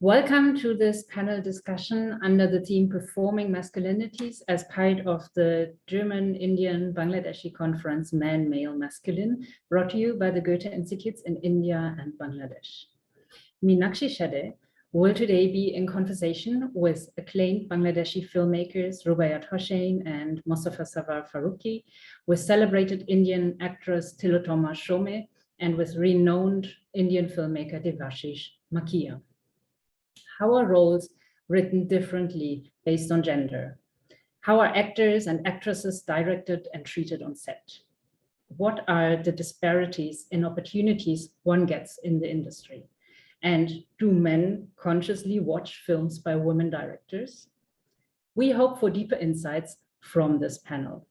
Welcome to this panel discussion under the theme Performing Masculinities as part of the German, Indian, Bangladeshi conference Man, Male, Masculine, brought to you by the Goethe-Institutes in India and Bangladesh. Meenakshi Shedde will today be in conversation with acclaimed Bangladeshi filmmakers Rubaiyat Hossain and Mostofa Sarwar Farooki, with celebrated Indian actress Tillotama Shome, and with renowned Indian filmmaker Devashish Makhija. How are roles written differently based on gender? How are actors and actresses directed and treated on set? What are the disparities in opportunities one gets in the industry? And do men consciously watch films by women directors? We hope for deeper insights from this panel.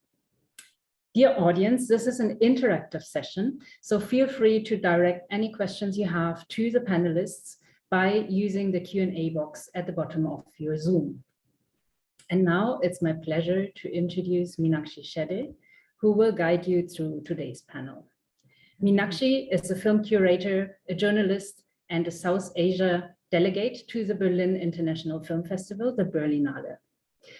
Dear audience, this is an interactive session, so feel free to direct any questions you have to the panelists by using the Q&A box at the bottom of your Zoom. And now it's my pleasure to introduce Meenakshi Shedde, who will guide you through today's panel. Meenakshi is a film curator, a journalist, and a South Asia delegate to the Berlin International Film Festival, the Berlinale.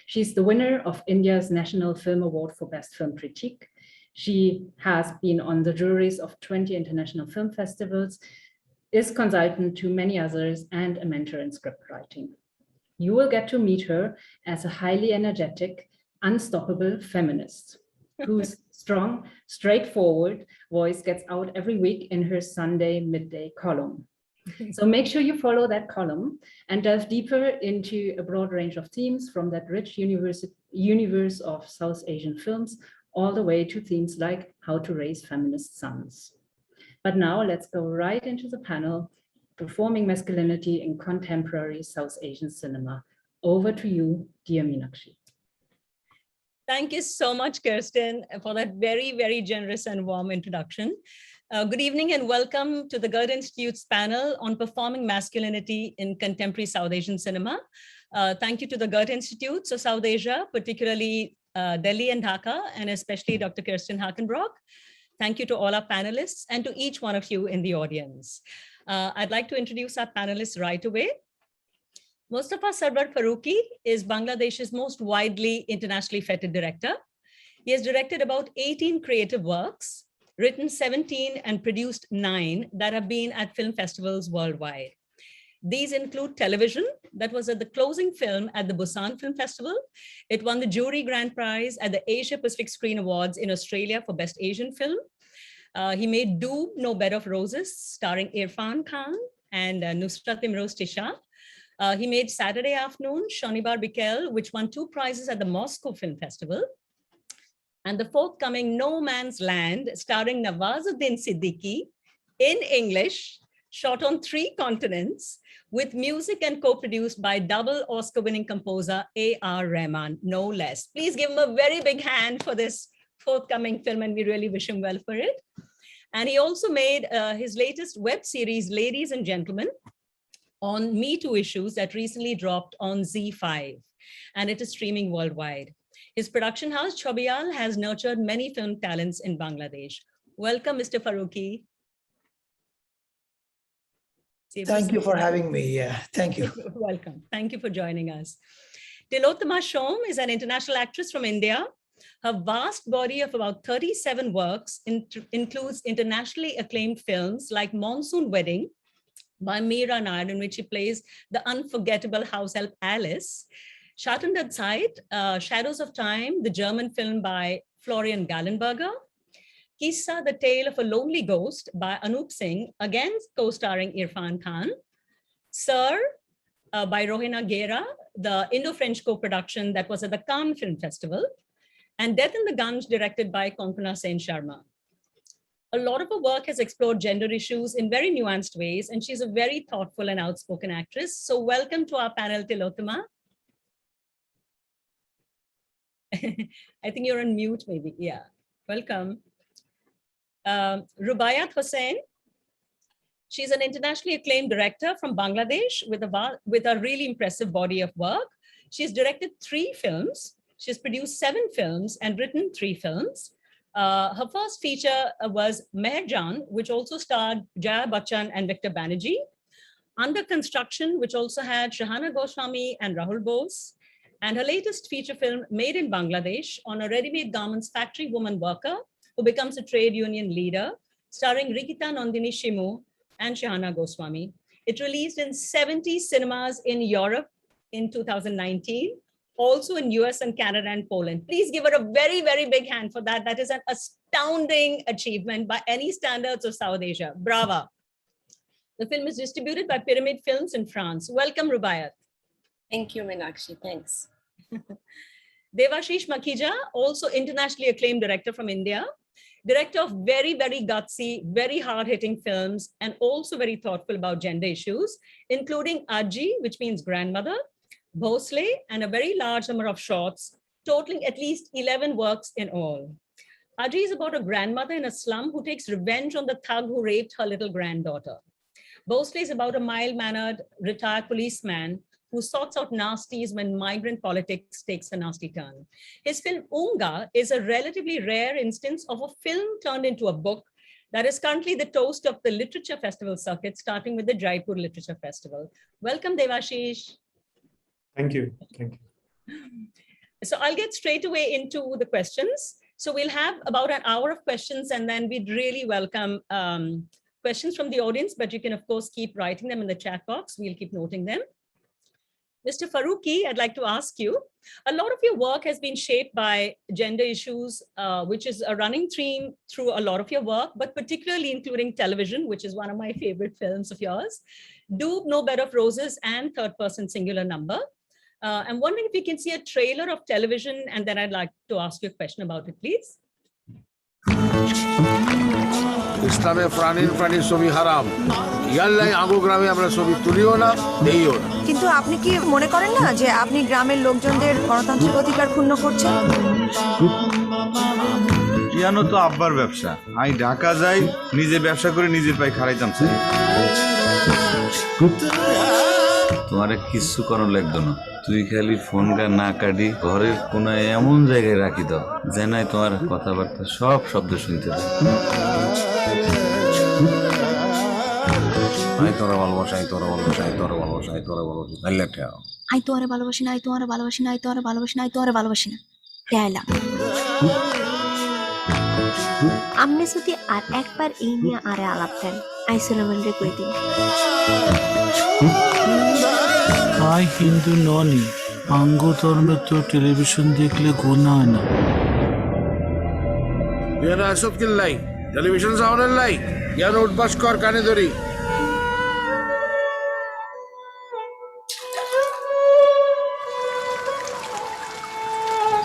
She's the winner of India's National Film Award for Best Film Critique. She has been on the juries of 20 international film festivals, is consultant to many others, and a mentor in script writing. You will get to meet her as a highly energetic, unstoppable feminist whose strong, straightforward voice gets out every week in her Sunday midday column. So make sure you follow that column and delve deeper into a broad range of themes, from that rich universe of South Asian films all the way to themes like how to raise feminist sons. But now let's go right into the panel, Performing Masculinity in Contemporary South Asian Cinema. Over to you, dear Meenakshi. Thank you so much, Kirsten, for that very, very generous and warm introduction. Good evening and welcome to the Goethe-Institut's panel on Performing Masculinity in Contemporary South Asian Cinema. Thank you to the Goethe-Institut, so South Asia, particularly Delhi and Dhaka, and especially Dr. Kirsten Hakenbrock. Thank you to all our panelists and to each one of you in the audience. I'd like to introduce our panelists right away. Mostofa Sarwar Farooki is Bangladesh's most widely internationally feted director. He has directed about 18 creative works, written 17 and produced 9 that have been at film festivals worldwide. These include Television, that was at the closing film at the Busan Film Festival. It won the Jury Grand Prize at the Asia Pacific Screen Awards in Australia for Best Asian Film. He made Do No Bed of Roses, starring Irfan Khan and Nusrat Imroz Tisha. He made Saturday Afternoon, Shonibar Bikel, which won 2 prizes at the Moscow Film Festival. And the forthcoming No Man's Land, starring Nawazuddin Siddiqui, in English, shot on 3 continents, with music and co-produced by double Oscar-winning composer A.R. Rahman, no less. Please give him a very big hand for this forthcoming film, and we really wish him well for it. And he also made his latest web series, Ladies and Gentlemen, on Me Too issues that recently dropped on Z5, and it is streaming worldwide. His production house, Chobiyal, has nurtured many film talents in Bangladesh. Welcome, Mr. Farooki. Thank you for having me. Yeah, thank you. Welcome. Thank you for joining us. Tillotama Shome is an international actress from India. Her vast body of about 37 works includes internationally acclaimed films like Monsoon Wedding by Meera Nair, in which she plays the unforgettable house help Alice. Schattende Zeit, Shadows of Time, the German film by Florian Gallenberger. Kissa, The Tale of a Lonely Ghost by Anup Singh, again co-starring Irfan Khan. Sir, by Rohena Gera, the Indo-French co-production that was at the Cannes Film Festival. And Death in the Gunge, directed by Konkona Sen Sharma. A lot of her work has explored gender issues in very nuanced ways, and she's a very thoughtful and outspoken actress. So welcome to our panel, Tillotama. I think you're on mute, maybe. Yeah, welcome. Rubaiyat Hossain. She's an internationally acclaimed director from Bangladesh with a really impressive body of work. She's directed 3 films, She's produced 7 films and written 3 films. Her first feature was Meherjan, which also starred Jaya Bachchan and Victor Banerjee. Under Construction, which also had Shahana Goswami and Rahul Bose. And her latest feature film, Made in Bangladesh, on a ready-made garments factory woman worker who becomes a trade union leader, starring Rikita Nandini Shimu and Shahana Goswami. It released in 70 cinemas in Europe in 2019, also in US and Canada and Poland. Please give her a very, very big hand for that. That is an astounding achievement by any standards of South Asia. Brava. The film is distributed by Pyramid Films in France. Welcome, Rubaiyat. Thank you, Meenakshi. Thanks. Devashish Makhija, also internationally acclaimed director from India, director of very, very gutsy, very hard-hitting films, and also very thoughtful about gender issues, including Aji, which means grandmother, Bhosle, and a very large number of shorts, totaling at least 11 works in all. Aji is about a grandmother in a slum who takes revenge on the thug who raped her little granddaughter. Bhosle is about a mild-mannered retired policeman who sorts out nasties when migrant politics takes a nasty turn. His film Unga is a relatively rare instance of a film turned into a book that is currently the toast of the literature festival circuit, starting with the Jaipur Literature Festival. Welcome, Devashish. Thank you. Thank you. So I'll get straight away into the questions. So we'll have about an hour of questions, and then we'd really welcome questions from the audience, but you can, of course, keep writing them in the chat box. We'll keep noting them. Mr. Farooki, I'd like to ask you, a lot of your work has been shaped by gender issues, which is a running theme through a lot of your work, but particularly including television, which is one of my favorite films of yours, Do No Bed of Roses and Third Person Singular Number. I'm wondering if you can see a trailer of television, and then I'd like to ask you a question about it, please. ইসলামে প্রাণীর ছবি হারাম ইয়াল্লাই আগো গ্রামে আমরা ছবি তুলিও না দেইও না কিন্তু আপনি কি মনে করেন না যে আপনি গ্রামের লোকজনদের গণতান্ত্রিক অধিকার ক্ষুণ্ণ করছেন? পিয়ানো তো আব্বার ব্যবসা, আমি ঢাকা যাই নিজে ব্যবসা করে নিজের পায়ে খাড়াইতাম। তোমার কিচ্ছু করার লাগতো না, তুই খালি ফোনটা না কাটি ঘরের কোনায় এমন জায়গায় রাখি দাও যে নাই তোমার কথাবার্তা সব শব্দ শুনতে পাই। আই তোরা ভালোবাসা, আই তোরা ভালোবাসা, আই তোরা ভালোবাসা, আই তোরা ভালোবাসা, তাহলে ঠেও। আই তোরে ভালোবাসি না, আই তোরে ভালোবাসি না, আই তোরে ভালোবাসি না, আই তোরে ভালোবাসি না, ঠেলা। আপনি যদি আর একবার এই নিয়ে আরে আলাপ দেন, আইসোলেমেন্টে কই দিন। আই হিন্দু ননি, আঙ্গ ধর্মে তো টেলিভিশন দেখলে গোনা হয় না। বিয়ানা আসত কিল্লাই টেলিভিশন সাউন্ডের লাই জ্ঞান উঠবাস কর কানে ধরি।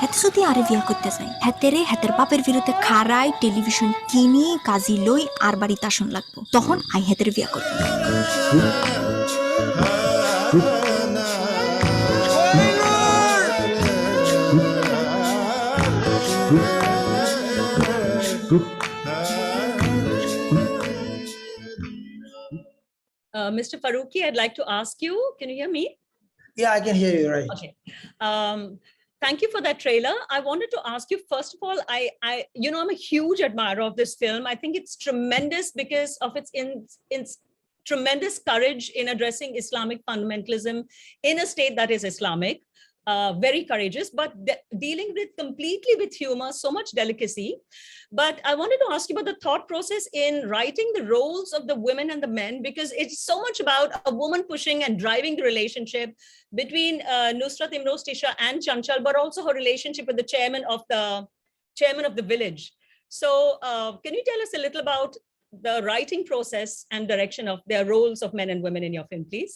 হাতে যদি আরে বিয়া করতে চাই, হাতেরে হাতের বাপের বিরুদ্ধে খারাই টেলিভিশন কিনি কাজি লই আর বাড়িতে আসন লাগবো, তখন আই হাতের বিয়া করব। Mr. Farooki, I'd like to ask you, can you hear me? Yeah, I can hear you, right. Okay. Thank you for that trailer. I wanted to ask you, first of all, I'm a huge admirer of this film. I think it's tremendous because of its tremendous courage in addressing Islamic fundamentalism in a state that is Islamic. Very courageous, but dealing with completely with humor, so much delicacy. But I wanted to ask you about the thought process in writing the roles of the women and the men, because it's so much about a woman pushing and driving the relationship between Nusrat Imroz Tisha and Chanchal, but also her relationship with the chairman of the village. So can you tell us a little about the writing process and direction of their roles of men and women in your film, please?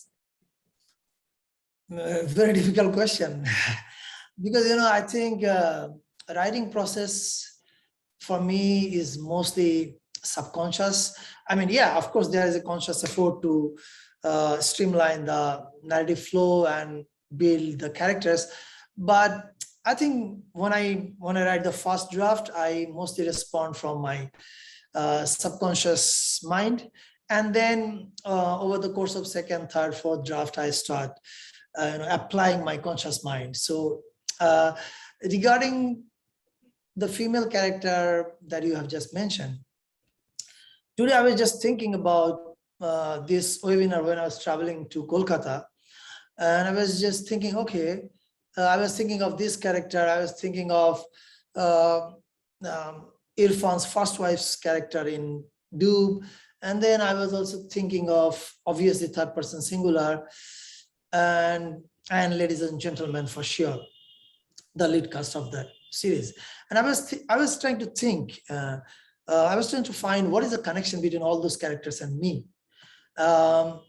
Very difficult question. Because, I think writing process for me is mostly subconscious. I mean, yeah, of course, there is a conscious effort to streamline the narrative flow and build the characters. But I think when I write the first draft, I mostly respond from my subconscious mind. And then over the course of second, third, fourth draft, I start applying my conscious mind. So regarding the female character that you have just mentioned, today I was just thinking about this webinar when I was traveling to Kolkata, and I was just thinking, okay, I was thinking of this character. I was thinking of Irfan's first wife's character in Doob. And then I was also thinking of, obviously, third person singular, and ladies and gentlemen, for sure, the lead cast of that series. And I was trying to think, I was trying to find what is the connection between all those characters and me. And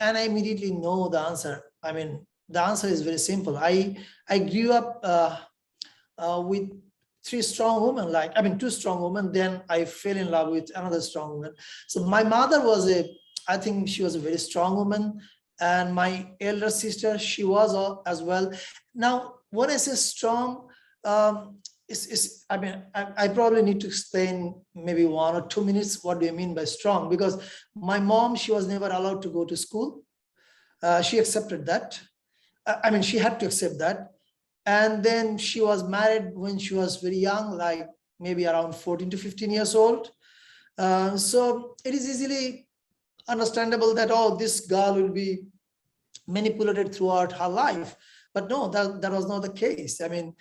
I immediately know the answer. I mean, the answer is very simple. I grew up with two strong women. Then I fell in love with another strong woman. So my mother was I think she was a very strong woman, and my elder sister, she was as well. Now, when I say strong, I probably need to explain maybe 1 or 2 minutes. What do you mean by strong? Because my mom, she was never allowed to go to school. She accepted that. She had to accept that. And then she was married when she was very young, like maybe around 14 to 15 years old. So it is easily understandable that, oh, this girl will be manipulated throughout her life. But no, that was not the case. I mean,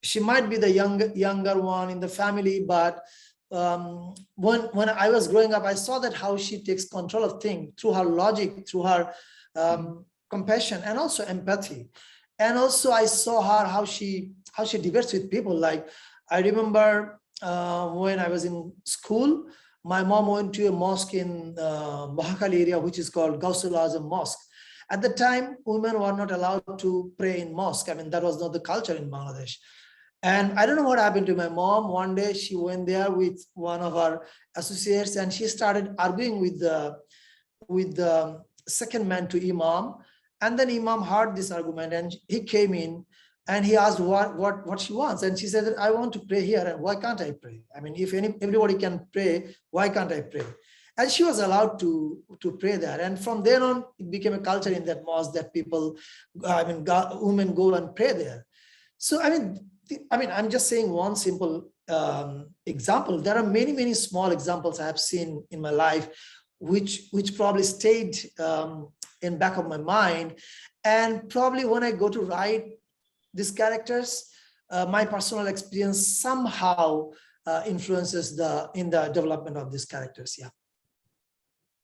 she might be the younger one in the family, but when I was growing up, I saw that how she takes control of things through her logic, through her compassion, and also empathy. And also I saw her how she debates with people. Like, I remember when I was in school, my mom went to a mosque in Mahakali area, which is called Gausul Azam Mosque. At the time, women were not allowed to pray in mosque. I mean, that was not the culture in Bangladesh. And I don't know what happened to my mom. One day she went there with one of our associates, and she started arguing with the second man to Imam. And then Imam heard this argument, and he came in and he asked what she wants. And she said that I want to pray here, and why can't I pray? I mean, if everybody can pray, why can't I pray? And she was allowed to pray there. And from then on, it became a culture in that mosque that women go and pray there. So, I'm just saying one simple example. There are many, many small examples I have seen in my life, which probably stayed in back of my mind. And probably when I go to write these characters, my personal experience somehow influences in the development of these characters. Yeah.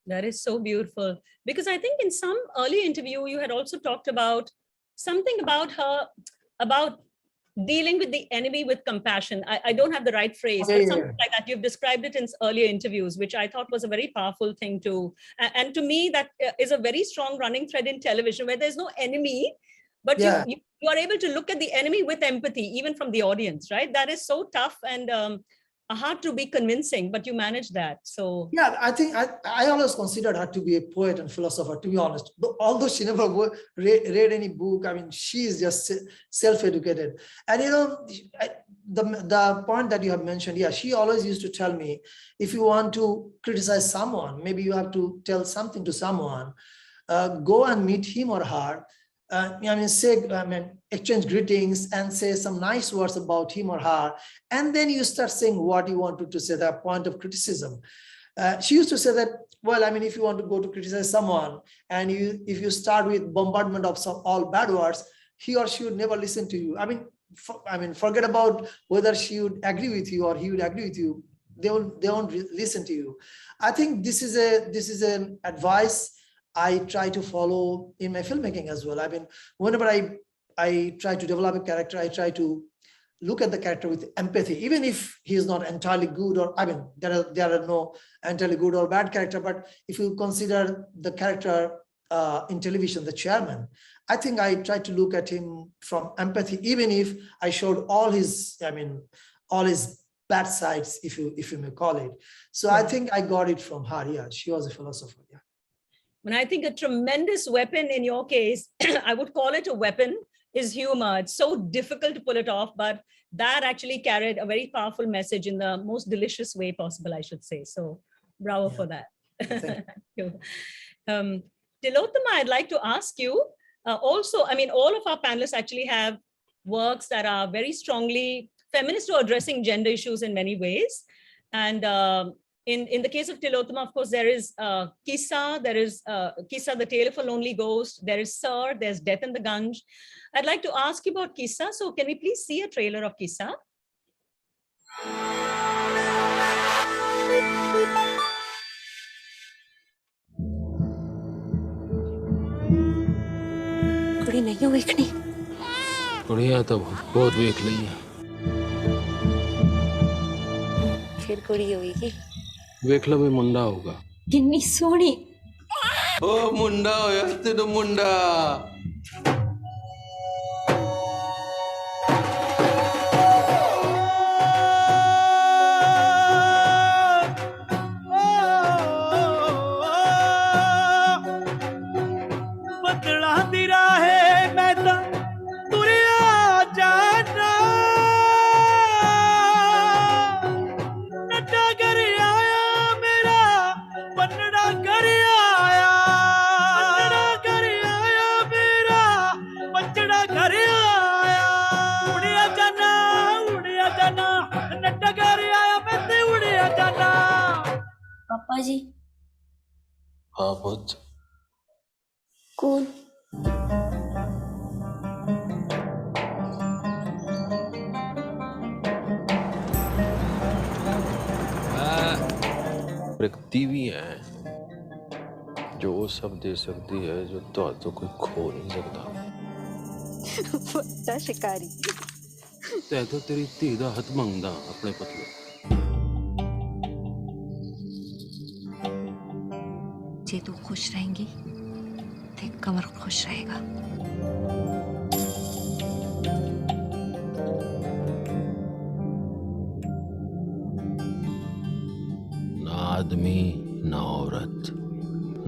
That is so beautiful. Because I think in some early interview, you had also talked about something about her, about dealing with the enemy with compassion. I don't have the right phrase, but something like that. You've described it in earlier interviews, which I thought was a very powerful thing to. And to me, that is a very strong running thread in television, where there's no enemy, but you are able to look at the enemy with empathy, even from the audience, right? That is so tough and hard to be convincing, but you manage that. So yeah, I think I always considered her to be a poet and philosopher, to be honest. Although she never read any book, I mean, she is just self-educated. And the point that you have mentioned, yeah, she always used to tell me, if you want to criticize someone, maybe you have to tell something to someone, go and meet him or her. Exchange greetings and say some nice words about him or her, and then you start saying what you wanted to say, the point of criticism. She used to say that, well, if you want to go to criticize someone, and if you start with bombardment of all bad words, he or she would never listen to you. Forget about whether she would agree with you or he would agree with you. They won't listen to you. I think this is an advice I try to follow in my filmmaking as well. Whenever I try to develop a character, I try to look at the character with empathy, even if he is not entirely good, or there are no entirely good or bad character. But if you consider the character in television, the chairman, I think I try to look at him from empathy, even if I showed all his bad sides, if you may call it. So I think I got it from her. Yeah, she was a philosopher. Yeah. When I think a tremendous weapon in your case, I would call it a weapon, is humor. It's so difficult to pull it off, but that actually carried a very powerful message in the most delicious way possible, I should say. So bravo for that. Thank you. Tillotama, I'd like to ask you, also, all of our panelists actually have works that are very strongly feminist or addressing gender issues in many ways. And in the case of Tillotama, of course, there is Kissa, there is Kissa, the Tale of a Lonely Ghost, there is Sir, there's Death in the Ganj. I'd like to ask you about Kissa. So can we please see a trailer of Kissa? ਕੁੜੀ ਨਹੀਂ ਵੇਖਣੀ ਕੁੜੀਆਂ ਤਾਂ ਬਹੁਤ ਵੇਖ ਲਈਆਂ ਫਿਰ ਕੁੜੀ ਹੋਏਗੀ ਵੇਖ ਲਵੇ ਮੁੰਡਾ ਹੋਊਗਾ ਕਿੰਨੀ ਸੋਹਣੀ ਓ ਮੁੰਡਾ ਹੋਇਆ ਤੈਨੂੰ ਮੁੰਡਾ ਪਾਪਾ ਜੀ ਹਾਂ ਪੁੱਤ ਕੌਣ एक तीवी है जो वो सब दे सकती है जो तो कोई खो नहीं सकता ਵੱਡਾ ਸ਼ਿਕਾਰੀ तै तो तेरी धी दा हथ मंगदा अपने पतले जे तू खुश रहेंगी तो कमर खुश रहेगा ना आदमी ना औरत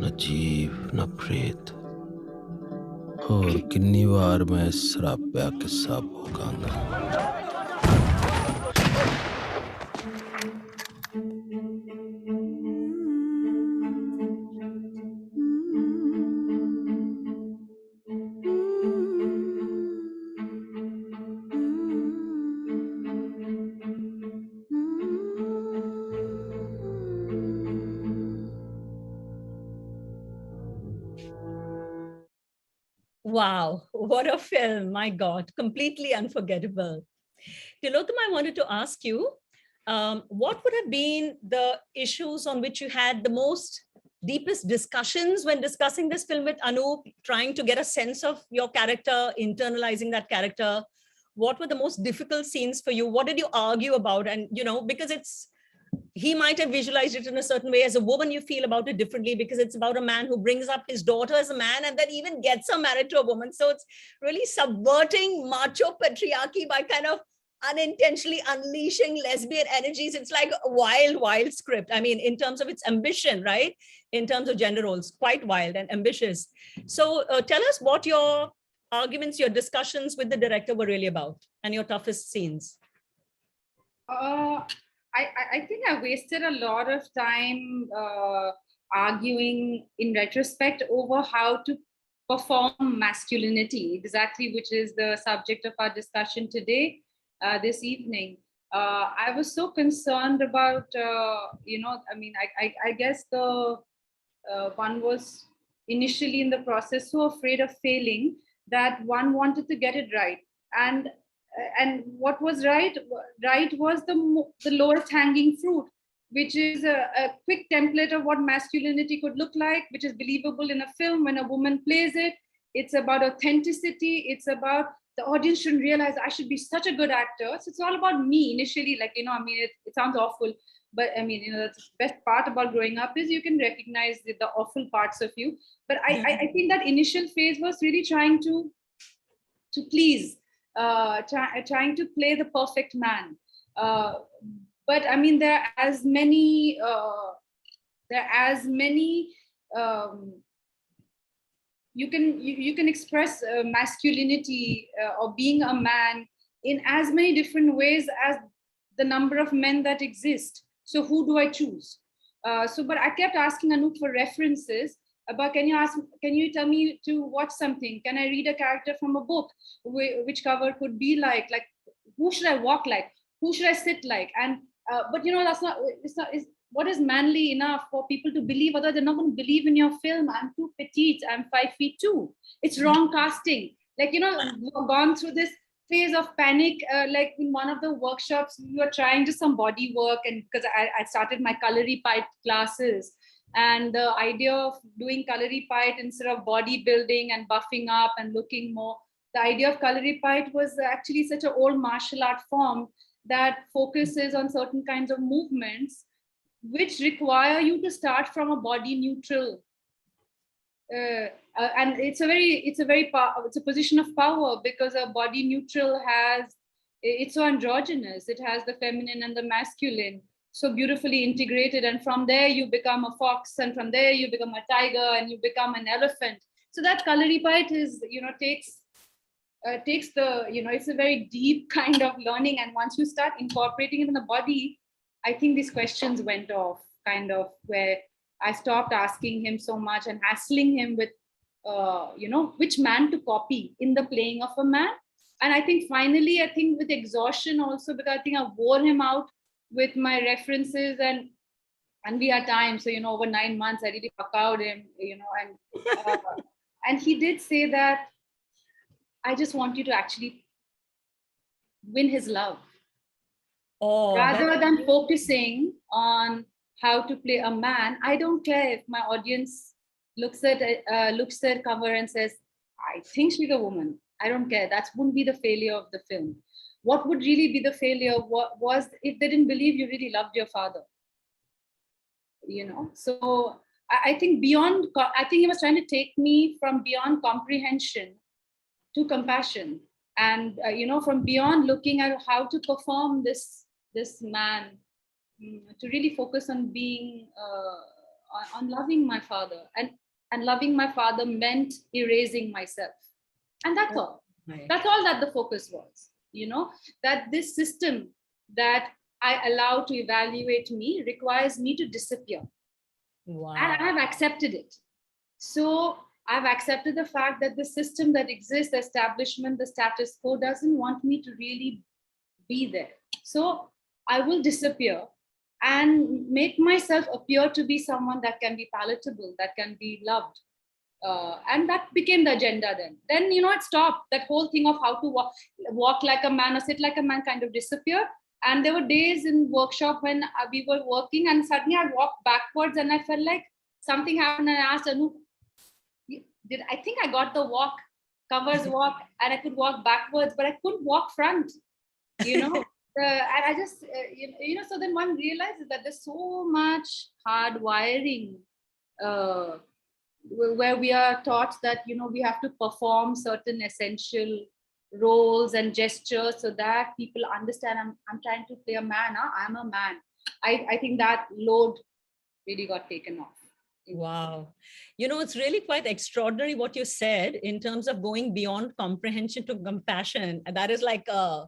न जीव न प्रेत और कितनी बार मैं सरापा किस्सा भोगांगा Wow, what a film. My God, completely unforgettable. Tillotama, I wanted to ask you, what would have been the issues on which you had the most deepest discussions when discussing this film with Anup, trying to get a sense of your character, internalizing that character? What were the most difficult scenes for you? What did you argue about? And, you know, because he might have visualized it in a certain way. As a woman, you feel about it differently because it's about a man who brings up his daughter as a man and then even gets her married to a woman. So it's really subverting macho patriarchy by kind of unintentionally unleashing lesbian energies. It's like a wild, wild script. I mean, in terms of its ambition, right? In terms of gender roles, quite wild and ambitious. So tell us what your arguments, your discussions with the director were really about and your toughest scenes. I think I wasted a lot of time arguing in retrospect over how to perform masculinity, exactly, which is the subject of our discussion today, this evening. I was so concerned about, I guess the one was initially in the process so afraid of failing that one wanted to get it right. And what was right was the lowest hanging fruit, which is a quick template of what masculinity could look like, which is believable in a film when a woman plays it. It's about authenticity. It's about the audience should realize I should be such a good actor. So it's all about me initially, it sounds awful, but the best part about growing up is you can recognize the awful parts of you. But I think that initial phase was really trying to please, trying to play the perfect man. But there are as many you can express masculinity or being a man in as many different ways as the number of men that exist. So who do I choose? But I kept asking Anup for references, But can you tell me to watch something? Can I read a character from a book? Which cover could be like who should I walk like? Who should I sit like? And but that's not, what is manly enough for people to believe, otherwise they're not going to believe in your film. I'm too petite, I'm 5'2". It's wrong casting. Like, we've gone through this phase of panic. Like in one of the workshops, we were trying just some body work, and because I started my Kalaripayat classes, and the idea of doing Kalaripayat instead of bodybuilding and buffing up and looking more, the idea of Kalaripayat was actually such an old martial art form that focuses on certain kinds of movements which require you to start from a body neutral. And it's a position of power, because a body neutral it's so androgynous. It has the feminine and the masculine so beautifully integrated, and from there you become a fox, and from there you become a tiger, and you become an elephant. So that Kalaripayat is, takes the, it's a very deep kind of learning, and once you start incorporating it in the body, I think these questions went off, kind of, where I stopped asking him so much and hassling him with, which man to copy in the playing of a man. And I think finally, with exhaustion also, because I think I wore him out with my references, and we had time. So, over 9 months, I really pakawed him, and he did say that, I just want you to actually win his love. Rather than focusing on how to play a man. I don't care if my audience looks at cover and says, I think she's a woman. I don't care. That wouldn't be the failure of the film. What would really be the failure was if they didn't believe you really loved your father. So I think he was trying to take me from beyond comprehension to compassion, and from beyond looking at how to perform this man, to really focus on being on loving my father, and loving my father meant erasing myself, and that's all. Right. That's all that the focus was. That this system that I allow to evaluate me requires me to disappear. Wow. And I have accepted it. So I've accepted the fact that the system that exists, the establishment, the status quo, doesn't want me to really be there. So I will disappear and make myself appear to be someone that can be palatable, that can be loved. And that became the agenda then. Then, it stopped. That whole thing of how to walk like a man or sit like a man kind of disappeared. And there were days in workshop when we were working, and suddenly I'd walk backwards, and I felt like something happened, and I asked Anu, I think I got the covers walk, and I could walk backwards, but I couldn't walk front, and I just, so then one realizes that there's so much hard wiring where we are taught that, we have to perform certain essential roles and gestures so that people understand I'm trying to play a man. I'm a man. I think that load really got taken off. Wow. It's really quite extraordinary what you said in terms of going beyond comprehension to compassion. And that is like a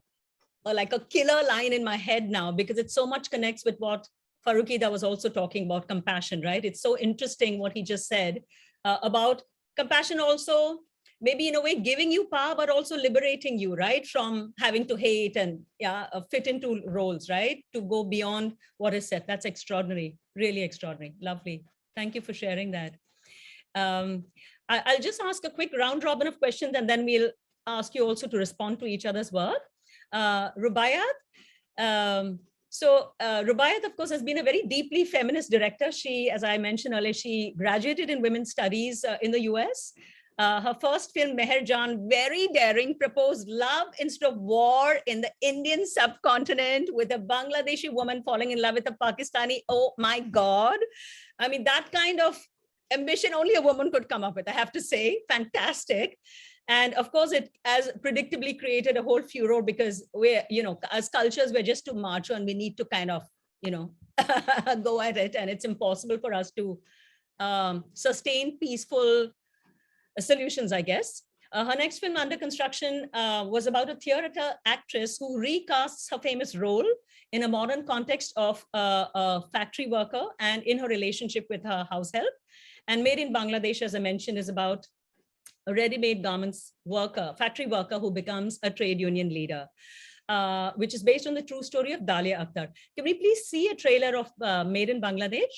killer line in my head now, because it so much connects with what Farooki was also talking about, compassion, right? It's so interesting what he just said about compassion, also maybe in a way giving you power, but also liberating you, right? From having to hate and fit into roles, right? To go beyond what is said. That's extraordinary, really extraordinary. Lovely. Thank you for sharing that. I'll just ask a quick round robin of questions, and then we'll ask you also to respond to each other's work. Rubaiyat. Rubaiyat, of course, has been a very deeply feminist director. She, as I mentioned earlier, she graduated in women's studies in the US. Her first film, Meher Jaan, very daring, proposed love instead of war in the Indian subcontinent, with a Bangladeshi woman falling in love with a Pakistani. Oh my God. I mean, that kind of ambition only a woman could come up with, I have to say. Fantastic. And of course, it has predictably created a whole furor, because we're, as cultures, we're just too macho, and we need to kind of, go at it. And it's impossible for us to sustain peaceful solutions, I guess. Her next film, Under Construction, was about a theater actress who recasts her famous role in a modern context of a factory worker and in her relationship with her house help. And Made in Bangladesh, as I mentioned, is about a ready-made garments worker, factory worker who becomes a trade union leader, which is based on the true story of Dalia Akhtar. Can we please see a trailer of Made in Bangladesh?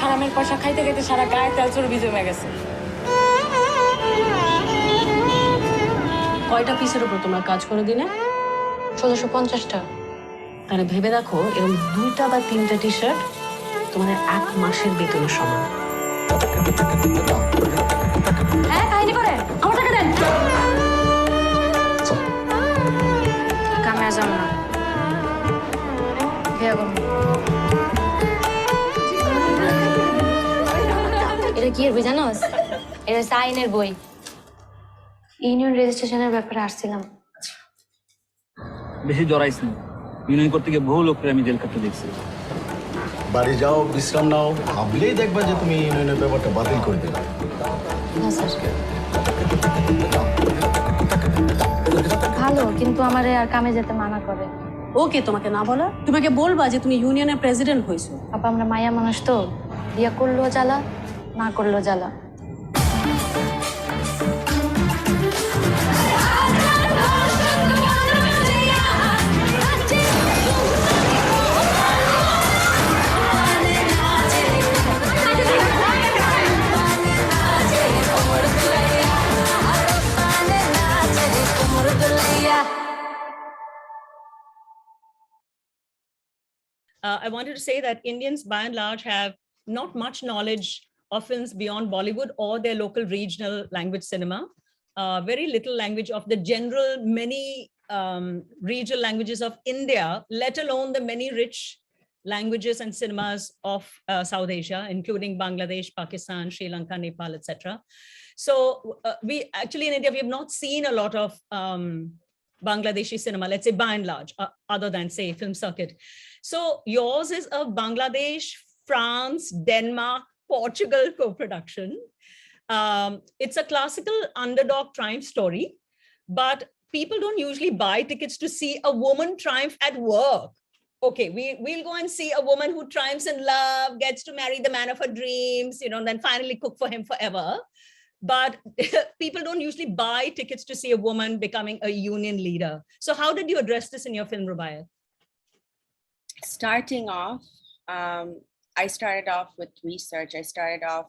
হারামের পয়সা খাইতে খাইতে সারা গায়ে তেল চর্বি জমে গেছে। কয়টা পিসের উপর তোমরা কাজ করো দিনে? 1650টা। তাহলে ভেবে দেখো, এরকম 2টা বা 3টা টি শার্ট তোমাদের 1 মাসের বেতনের সমান। হ্যাঁ, কাহিনী করে আমার টাকা দেন। কামে যাও না। এটা কি বই জানোস? এটা সাইনের বই। ইউনিয়ন রেজিস্ট্রেশনের ব্যাপারে আসছিলাম। বেশি জড়াইস না। ইউনিয়ন করতে গিয়ে বহু লোককে আমি জেল কাটতে দেখছি। বাড়ি যাও, বিশ্রাম নাও, ভাবলেই দেখবা যে তুমি ইউনিয়নের ব্যাপারটা বাতিল করে দেবে। না স্যার, ভালো, কিন্তু আমারে আর কামে যেতে মানা করে। ওকে তোমাকে না বলা? তোমাকে বলবা যে তুমি ইউনিয়নের প্রেসিডেন্ট হইছো। আপা, আমরা মায়া মানুষ তো, বিয়া করলেও জ্বালা, না করলেও জ্বালা। I wanted to say that Indians, by and large, have not much knowledge of films beyond Bollywood or their local regional language cinema. Very little language of the general many regional languages of India, let alone the many rich languages and cinemas of South Asia, including Bangladesh, Pakistan, Sri Lanka, Nepal, etc. So we actually in India, we have not seen a lot of Bangladeshi cinema, let's say by and large, other than say film circuit. So yours is a Bangladesh, France, Denmark, Portugal co-production. It's a classical underdog triumph story, but people don't usually buy tickets to see a woman triumph at work. Okay, we'll go and see a woman who triumphs in love, gets to marry the man of her dreams, you know, and then finally cook for him forever. But people don't usually buy tickets to see a woman becoming a union leader. So how did you address this in your film, Rubaiyat? Starting off, I started off with research. I started off,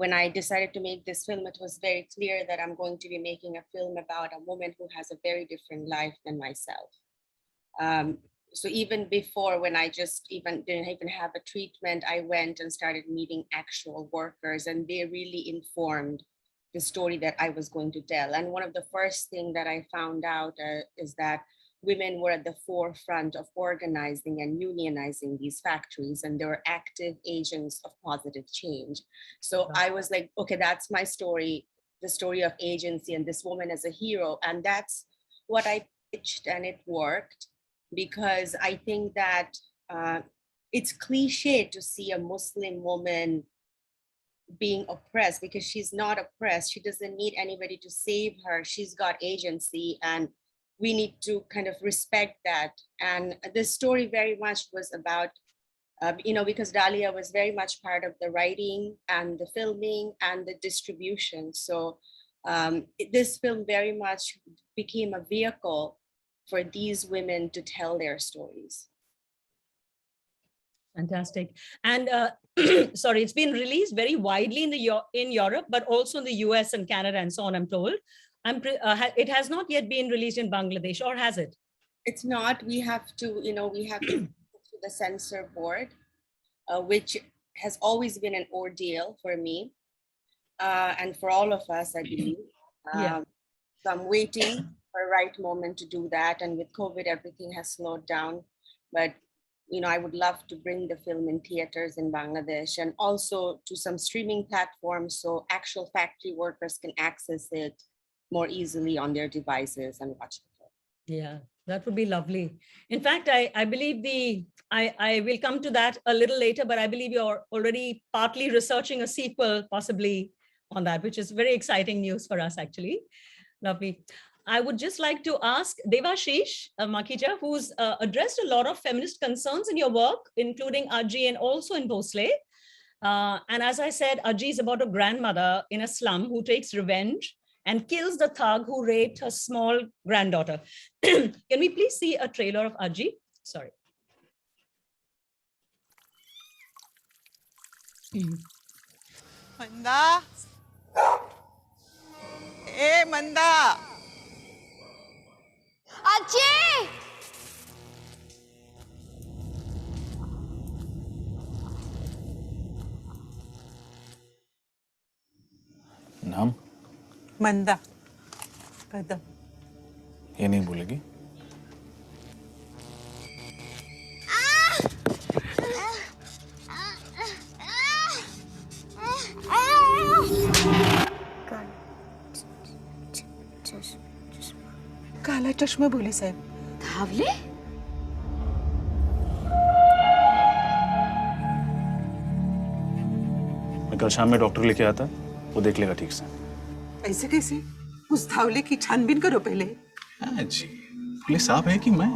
when I decided to make this film, it was very clear that I'm going to be making a film about a woman who has a very different life than myself. So even before, when I just didn't even have a treatment, I went and started meeting actual workers, and they really informed the story that I was going to tell. And one of the first things that I found out is that women were at the forefront of organizing and unionizing these factories, and they were active agents of positive change. So I was like, okay, that's my story, the story of agency and this woman as a hero. And that's what I pitched, and it worked, because I think that it's cliche to see a Muslim woman being oppressed, because she's not oppressed. She doesn't need anybody to save her. She's got agency, and we need to kind of respect that. And this story very much was about, you know, because Dalia was very much part of the writing and the filming and the distribution. So this film very much became a vehicle for these women to tell their stories. Fantastic. And sorry, it's been released very widely in Europe, but also in the US and Canada and so on, I'm told. It has not yet been released in Bangladesh, or has it? It's not. We have to, you know, we have to go to the censor board, which has always been an ordeal for me and for all of us, I believe. So I'm waiting for a right moment to do that. And with COVID, everything has slowed down. But you know, I would love to bring the film in theaters in Bangladesh, and also to some streaming platforms, so actual factory workers can access it more easily on their devices and watch the film. Yeah, that would be lovely. In fact, I believe I will come to that a little later, but I believe you're already partly researching a sequel possibly on that, which is very exciting news for us, actually. Lovely. I would just like to ask Devashish Makhija, who's addressed a lot of feminist concerns in your work, including Aji and also in Bhosle. And as I said, Aji is about a grandmother in a slum who takes revenge and kills the thug who raped her small granddaughter. Can we please see a trailer of Aji? Sorry. Manda. Hey, Manda. Aji! नाम मंदा कदम ये नहीं बोलेगी काला चष्मा बोले साहब धावले मैं कल शाम में डॉक्टर लेके आता वो देख लेगा ठीक से ऐसे कैसे उस धावले की छानबीन करो पहले जी पुलिस आप है कि मैं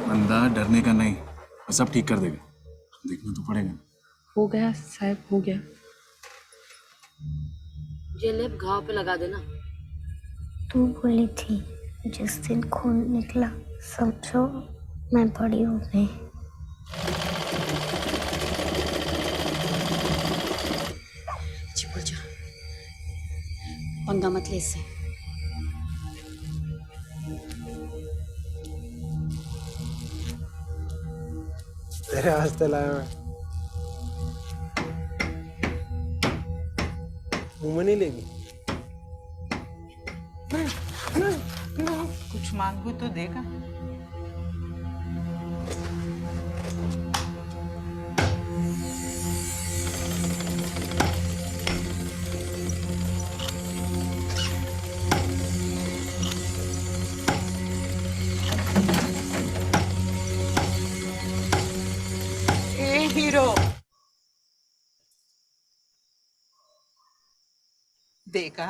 बंदा डरने का नहीं वो सब ठीक कर देगा देखना तो पड़ेगा हो गया साहब हो गया ये लेप घाव पे लगा देना तू बोली थी जिस दिन खून निकला समझो मैं बड़ी हो गई चुप हो जा पंगा मत ले इससे तेरे वास्ते लाया मैं मुंह में नहीं लेगी कुछ मांगू तो देगा हीरो देगा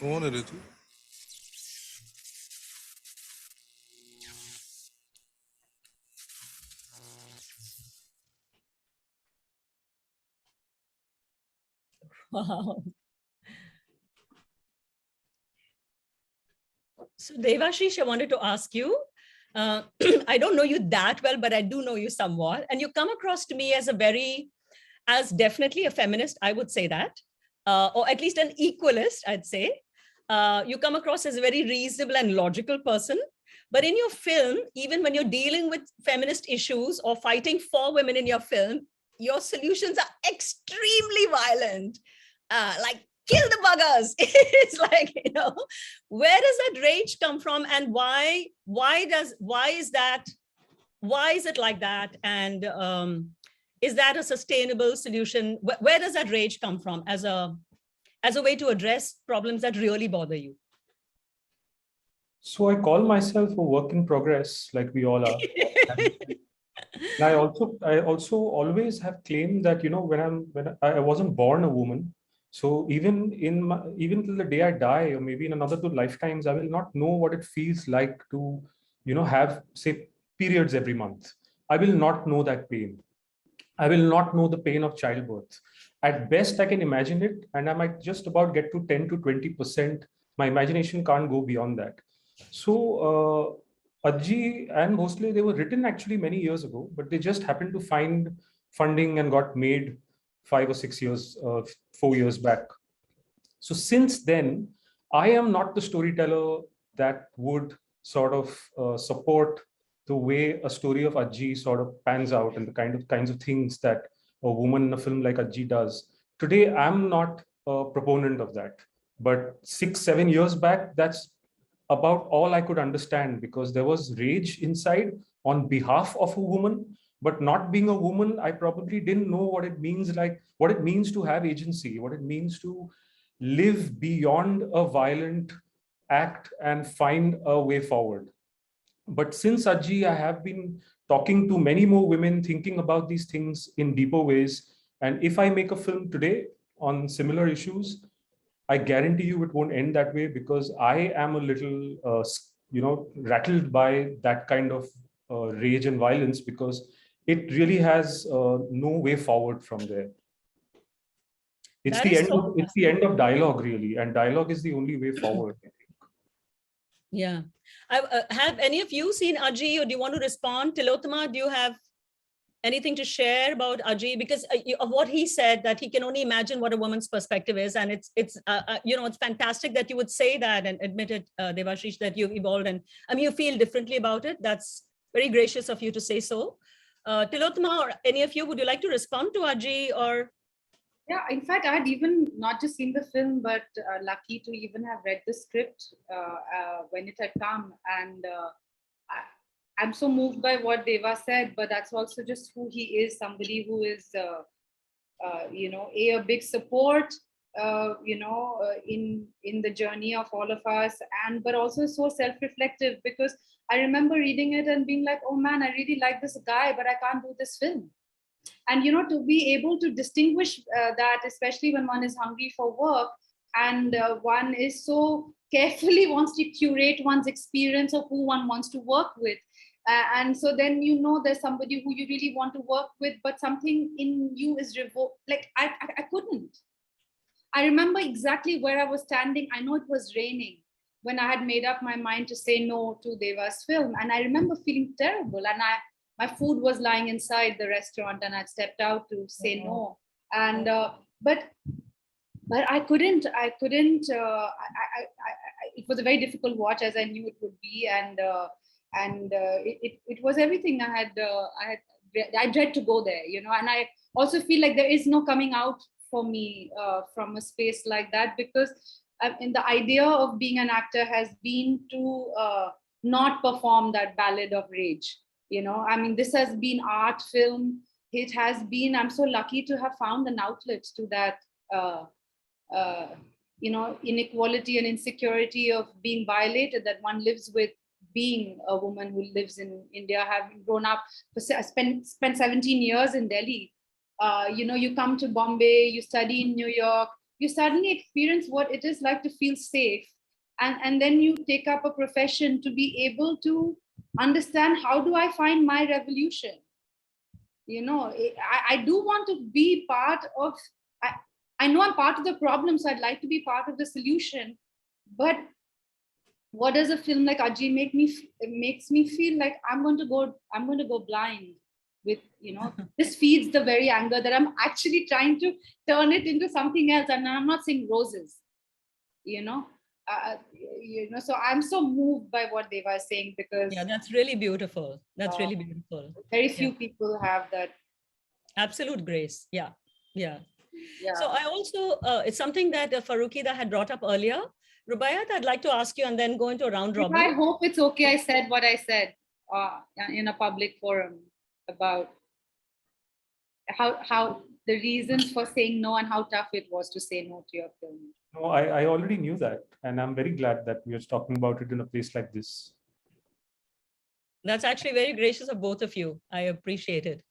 कौन है रे तू Wow. So Devashish, I wanted to ask you, I don't know you that well, but I do know you somewhat. And you come across to me as as definitely a feminist, I would say that, or at least an equalist, I'd say. You come across as a very reasonable and logical person. But in your film, even when you're dealing with feminist issues or fighting for women in your film, your solutions are extremely violent. Like, kill the buggers. It's like, where does that rage come from, and why is it like that, and is that a sustainable solution? Where does that rage come from as a way to address problems that really bother you? So I call myself a work in progress, like we all are. And I also always have claimed that when I wasn't born a woman. So even till the day I die, or maybe in another 2 lifetimes, I will not know what it feels like to, have, say, periods every month. I will not know that pain. I will not know the pain of childbirth. At best, I can imagine it, and I might just about get to 10 to 20%. My imagination can't go beyond that. So Aji and Bhosle, they were written actually many years ago, but they just happened to find funding and got made 5 or 6 years, 4 years back. So since then, I am not the storyteller that would sort of support the way a story of Aji sort of pans out and the kinds of things that a woman in a film like Aji does. Today, I'm not a proponent of that. But 6, 7 years back, that's about all I could understand, because there was rage inside on behalf of a woman, but not being a woman, I probably didn't know what it means, like what it means to have agency, what it means to live beyond a violent act and find a way forward. But since Aji, I have been talking to many more women, thinking about these things in deeper ways. And if I make a film today on similar issues, I guarantee you it won't end that way, because I am a little, rattled by that kind of rage and violence, because it really has no way forward from there. It's the end. It's the end of dialogue, really, and dialogue is the only way forward. Yeah. Have any of you seen Aji, or do you want to respond? Tillotama, do you have anything to share about Aji? Because of what he said, that he can only imagine what a woman's perspective is, and it's fantastic that you would say that and admit it, Devashish, that you've evolved, and you feel differently about it. That's very gracious of you to say so. Tillotama, or any of you, would you like to respond to Aji? Or yeah, in fact, I had even not just seen the film, but lucky to even have read the script when it had come. And I'm so moved by what Deva said, but that's also just who he is, somebody who is, a big support, in the journey of all of us, but also so self-reflective, because I remember reading it and being like, oh man, I really like this guy, but I can't do this film. And, to be able to distinguish that, especially when one is hungry for work and one is so carefully wants to curate one's experience of who one wants to work with. And so then, there's somebody who you really want to work with, but something in you is revoked. Like I couldn't. I remember exactly where I was standing. I know it was raining when I had made up my mind to say no to Deva's film. And I remember feeling terrible. And my food was lying inside the restaurant, and I stepped out to say no. And but I couldn't. It was a very difficult watch, as I knew it would be, and it was everything I dread to go there, And I also feel like there is no coming out for me from a space like that, because in the idea of being an actor has been to not perform that ballad of rage. This has been art, film. It has been, I'm so lucky to have found an outlet to that, inequality and insecurity of being violated that one lives with, being a woman who lives in India, having grown up, spent 17 years in Delhi. You come to Bombay, you study in New York, you suddenly experience what it is like to feel safe. And then you take up a profession to be able to understand, how do I find my revolution? I do want to be part of, I know I'm part of the problem, so I'd like to be part of the solution. But what does a film like Aji make me? It makes me feel like I'm going to go blind with, this feeds the very anger that I'm actually trying to turn it into something else. And I'm not saying roses, so I'm so moved by what Deva is saying, because that's really beautiful. That's really beautiful. Very few people have that absolute grace. Yeah. So I also, it's something that Farooki had brought up earlier. Rubaiyat, I'd like to ask you, and then go into a round robin. I hope it's okay. I said what I said in a public forum about how the reasons for saying no and how tough it was to say no to your film. No, I already knew that, and I'm very glad that we are talking about it in a place like this. That's actually very gracious of both of you. I appreciate it.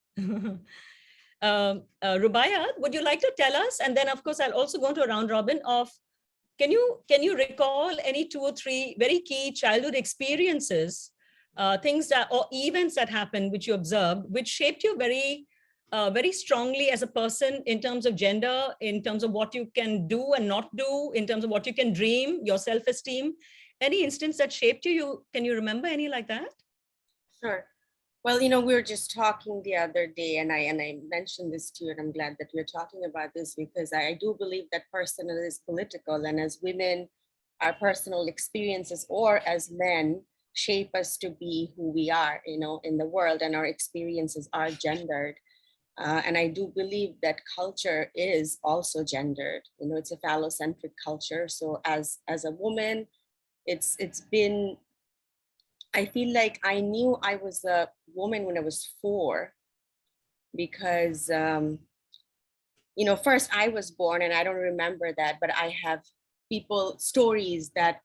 Rubaiyat, would you like to tell us? And then, of course, I'll also go into a round robin of, can you recall any 2 or 3 very key childhood experiences, things that, or events that happened, which you observed, which shaped you very strongly as a person in terms of gender, in terms of what you can do and not do, in terms of what you can dream, your self-esteem? Any instance that shaped you? Can you remember any like that? Sure. Well, we were just talking the other day, and I mentioned this to you, and I'm glad that we're talking about this, because I do believe that personal is political, and as women, our personal experiences, or as men, shape us to be who we are, in the world, and our experiences are gendered. And I do believe that culture is also gendered. It's a phallocentric culture. So as a woman, It's been, I feel like I knew I was a woman when I was 4 because, first I was born and I don't remember that, but I have stories that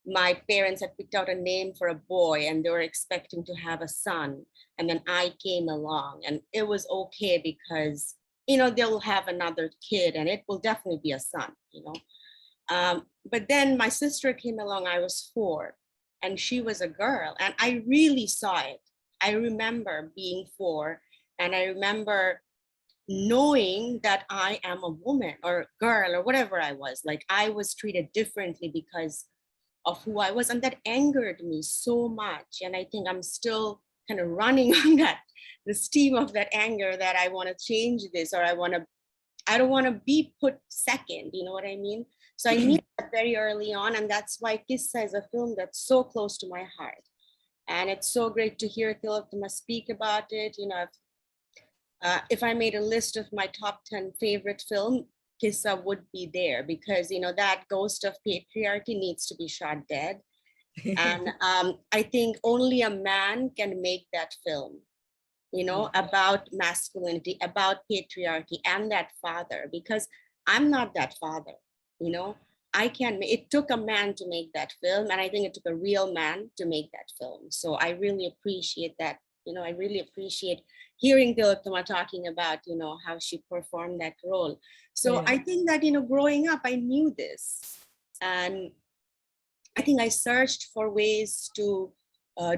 my parents had picked out a name for a boy and they were expecting to have a son. And then I came along and it was okay because, they'll have another kid and it will definitely be a son, But then my sister came along, I was 4 and she was a girl and I really saw it. I remember being 4 and I remember knowing that I am a woman or girl or whatever I was. Like I was treated differently because of who I was, and that angered me so much. And I think I'm still kind of running on the steam of that anger, that I want to change this, or I don't want to be put second, you know what I mean? So I knew that very early on, and that's why Kissa is a film that's so close to my heart. And it's so great to hear Tillotama speak about it. If I made a list of my top 10 favorite film, Kissa would be there because, that ghost of patriarchy needs to be shot dead. And I think only a man can make that film, about masculinity, about patriarchy and that father, because I'm not that father, I can't. It took a man to make that film, and I think it took a real man to make that film. So I really appreciate that. I really appreciate hearing Tillotama talking about, how she performed that role. So I think that, growing up, I knew this. And I think I searched for ways to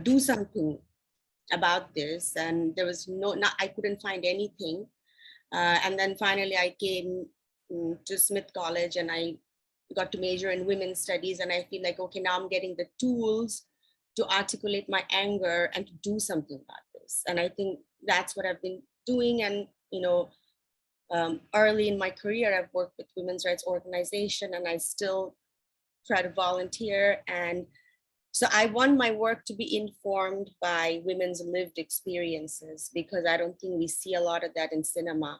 do something about this. And there was I couldn't find anything. And then finally I came to Smith College and I got to major in women's studies. And I feel like, okay, now I'm getting the tools to articulate my anger and to do something about this. And I think that's what I've been doing. And, early in my career, I've worked with women's rights organization and I still try to volunteer. And so I want my work to be informed by women's lived experiences, because I don't think we see a lot of that in cinema.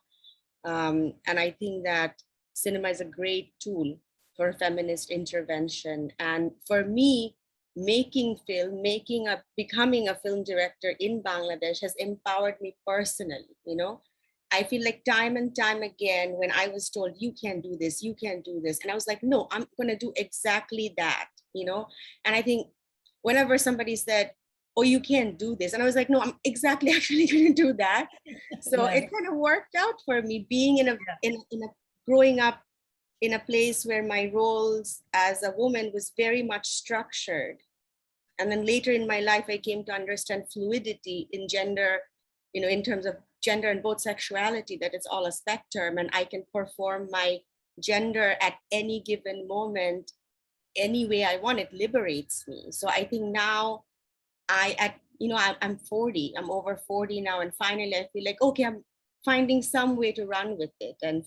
And I think that cinema is a great tool for feminist intervention. And for me, making film, becoming a film director in Bangladesh has empowered me personally, I feel like time and time again, when I was told, you can't do this, you can't do this. And I was like, no, I'm going to do exactly that, And I think whenever somebody said, oh, you can't do this. And I was like, no, I'm exactly actually going to do that. So it kind of worked out for me, being in a growing up in a place where my roles as a woman was very much structured. And then later in my life, I came to understand fluidity in gender, in terms of gender and both sexuality, that it's all a spectrum and I can perform my gender at any given moment, any way I want. It liberates me. So I think now I'm 40, I'm over 40 now. And finally I feel like, okay, I'm finding some way to run with it and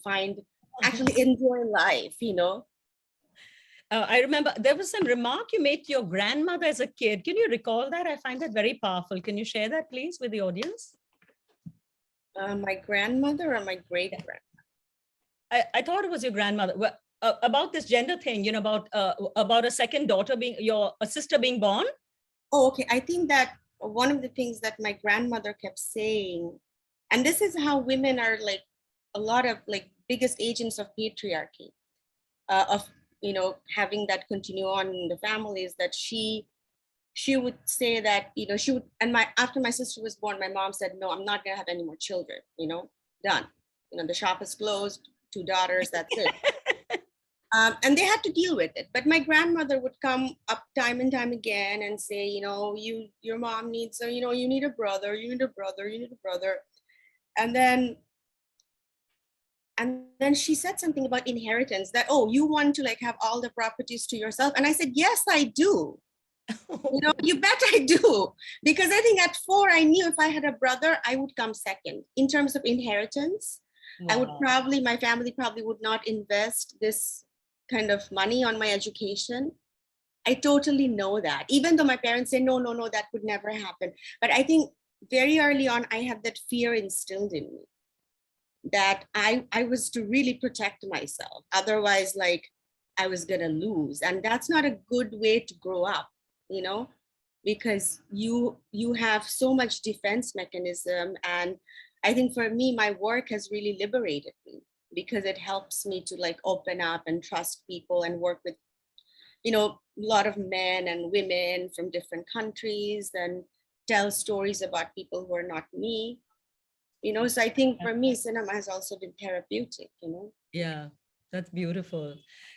actually enjoy life, I remember there was some remark you made to your grandmother as a kid. Can you recall that? I find that very powerful. Can you share that, please, with the audience? My grandmother or my great-grandmother? I thought it was your grandmother. Well, about this gender thing, about a second daughter a sister being born. Oh, okay. I think that one of the things that my grandmother kept saying, and this is how women are like a lot of like biggest agents of patriarchy, of having that continue on in the family, is that she would say that, she would, and after my sister was born, my mom said, no, I'm not gonna have any more children, done. The shop is closed, 2 daughters, that's it. And they had to deal with it. But my grandmother would come up time and time again and say, your mom needs, you need a brother, you need a brother, you need a brother. And then she said something about inheritance, that, oh, you want to like have all the properties to yourself. And I said, yes, I do. You bet I do. Because I think at 4, I knew if I had a brother, I would come second in terms of inheritance. Wow. My family probably would not invest this kind of money on my education. I totally know that, even though my parents say, no, that would never happen. But I think very early on, I had that fear instilled in me, that I was to really protect myself. Otherwise, like, I was going to lose. And that's not a good way to grow up, you know, because you have so much defense mechanism. And I think for me, my work has really liberated me because it helps me to like open up and trust people and work with, you know, a lot of men and women from different countries and tell stories about people who are not me, you know. So I think for me, cinema has also been therapeutic, you know. Yeah, that's beautiful.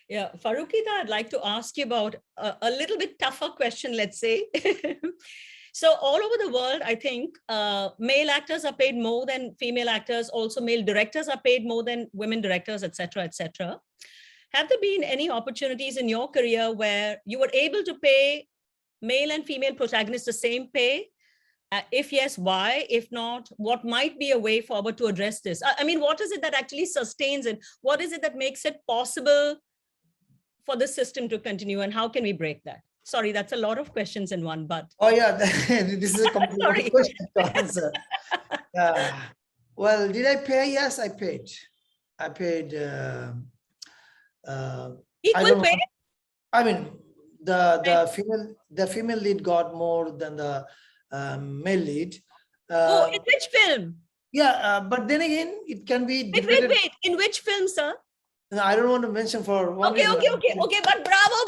Yeah, Farooki, I'd like to ask you about a little bit tougher question, let's say. So all over the world, I think male actors are paid more than female actors. Also, male directors are paid more than women directors, etc., etc. Have there been any opportunities in your career where you were able to pay male and female protagonists the same pay? If yes, why? If not, what might be a way forward to address this? I mean, what is it that actually sustains it? What is it that makes it possible for the system to continue, and how can we break that? Sorry, that's a lot of questions in one, but. Oh yeah, this is a complicated question to answer. Well, did I pay? Yes, I paid. I paid. Equal pay? I mean, the female lead got more than the male lead. Oh, in which film? Yeah, but then again, it can be. Wait. In which film, sir? No, I don't want to mention for one reason. Okay. But bravo.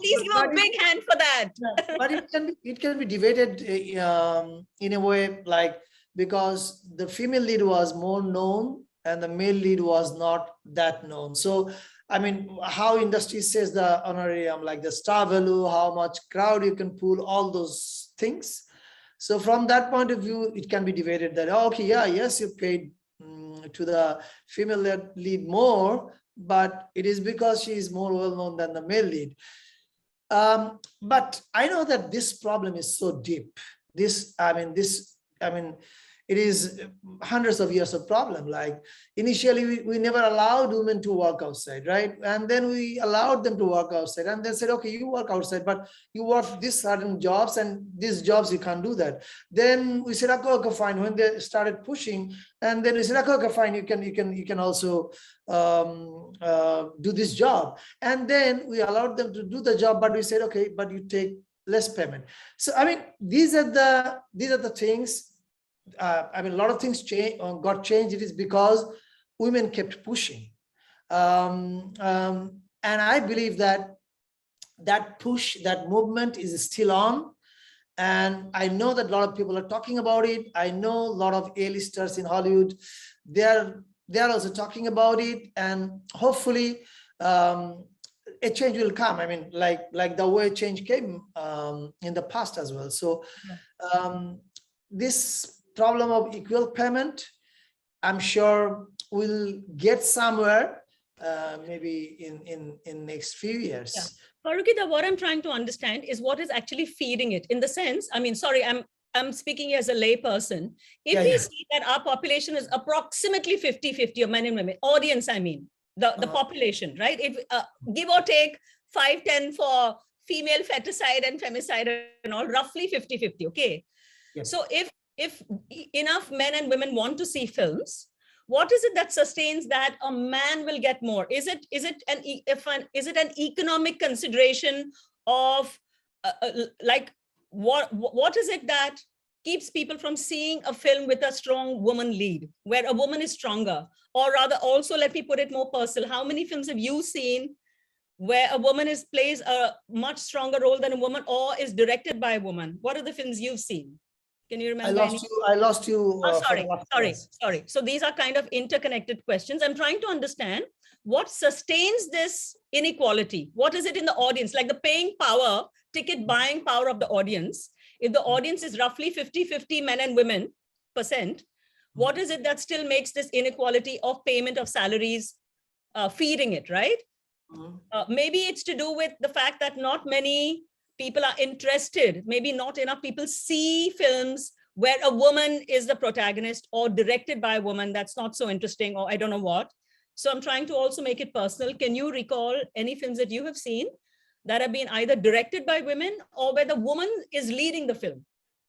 Please give a big hand for that. But it can be debated in a way, like, because the female lead was more known and the male lead was not that known. So, I mean, how industry says the honorarium, like the star value, how much crowd you can pull, all those things. So from that point of view, it can be debated that, oh, okay, yes, you paid to the female lead more, but it is because she is more well-known than the male lead. But I know that this problem is so deep. It is hundreds of years of problem. Like initially, we never allowed women to work outside, right? And then we allowed them to work outside, and they said, okay, you work outside, but you work these certain jobs, and these jobs you can't do that. Then we said, okay, fine. When they started pushing, and then we said, okay, fine, you can also do this job. And then we allowed them to do the job, but we said, okay, but you take less payment. So I mean, these are the things. I mean, a lot of things got changed. It is because women kept pushing. And I believe that push, that movement is still on. And I know that a lot of people are talking about it. I know a lot of A-listers in Hollywood, they're also talking about it. And hopefully a change will come. I mean, like the way change came in the past as well. So this problem of equal payment, I'm sure we'll get somewhere maybe in next few years. Yeah. Farooki, what I'm trying to understand is what is actually feeding it, in the sense, I mean, sorry, I'm speaking as a lay person. If we see that our population is approximately 50-50 of men and women, audience, I mean, the population, right? If give or take 5-10 for female feticide and femicide and all, roughly 50-50, okay? Yes. So if enough men and women want to see films, what is it that sustains that a man will get more? Is it an economic consideration of like what is it that keeps people from seeing a film with a strong woman lead, where a woman is stronger? Or rather, also, let me put it more personal, how many films have you seen where a woman plays a much stronger role than a woman, or is directed by a woman? What are the films you've seen? Can you remember? I lost you. Oh, sorry. So these are kind of interconnected questions. I'm trying to understand what sustains this inequality. What is it in the audience? Like the paying power, ticket buying power of the audience. If the audience is roughly 50-50 men and women %, what is it that still makes this inequality of payment of salaries feeding it, right? Maybe it's to do with the fact that not many people are interested. Maybe not enough people see films where a woman is the protagonist, or directed by a woman. That's not so interesting, or I don't know what. So I'm trying to also make it personal. Can you recall any films that you have seen that have been either directed by women or where the woman is leading the film,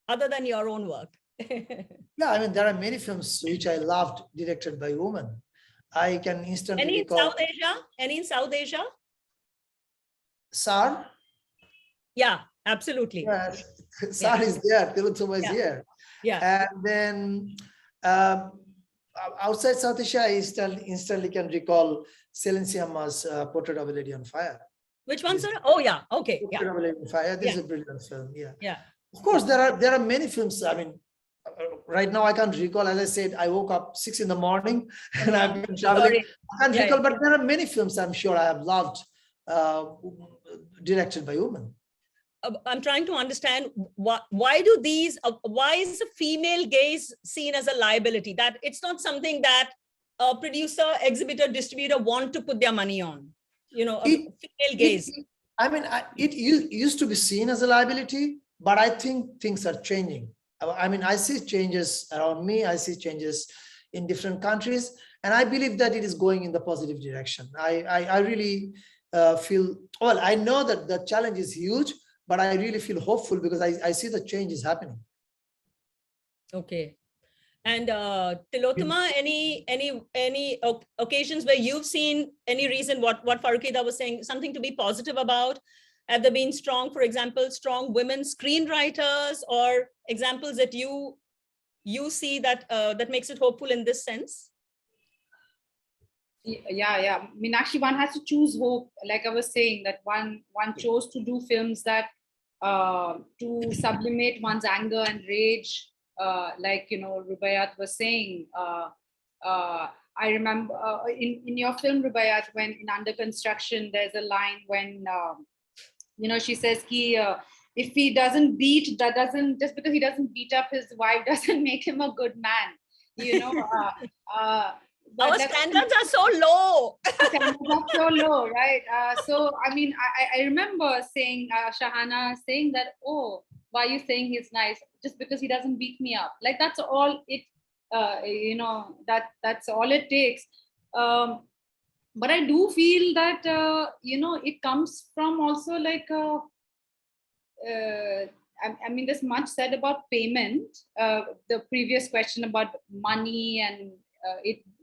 other than your own work? Yeah, I mean, there are many films which I loved directed by women. I can instantly Any in recall. South Asia? Any in South Asia? Sar? Yeah, absolutely. Yes, Sar is there, Tillotama is here. Yeah. And then outside South Asia, I instantly can recall Silenziama's Portrait of a Lady on Fire. Which one, sir? Oh, yeah. Okay. Yeah. Portrait of a Lady on Fire. This is a brilliant film. Yeah. Yeah. Of course, there are many films. I mean, right now I can't recall. As I said, I woke up 6 in the morning and I've been traveling. I can't recall, but there are many films I'm sure I have loved, directed by women. I'm trying to understand why is the female gaze seen as a liability? That it's not something that a producer, exhibitor, distributor want to put their money on. You know, female gaze. It used to be seen as a liability, but I think things are changing. I mean, I see changes around me. I see changes in different countries, and I believe that it is going in the positive direction. I really feel, well, I know that the challenge is huge, but I really feel hopeful because I see the change is happening. Okay. And Tillotama, any occasions where you've seen any reason what Farooki was saying, something to be positive about? Have there been strong, for example, strong women screenwriters or examples that you see that that makes it hopeful in this sense? Yeah. Meenakshi, one has to choose hope. Like I was saying, that one chose to do films that to sublimate one's anger and rage, like, you know, Rubaiyat was saying. I remember in your film Rubaiyat, when in Under Construction, there's a line when you know, she says if he doesn't beat, just because he doesn't beat up his wife doesn't make him a good man, you know. Our standards are so low. Standards are so low, right? So I mean, I remember saying, Shahana saying that, oh, why are you saying he's nice? Just because he doesn't beat me up. Like, that's all it, you know, that's all it takes. But I do feel that, you know, it comes from also like, I mean, there's much said about payment. The previous question about money and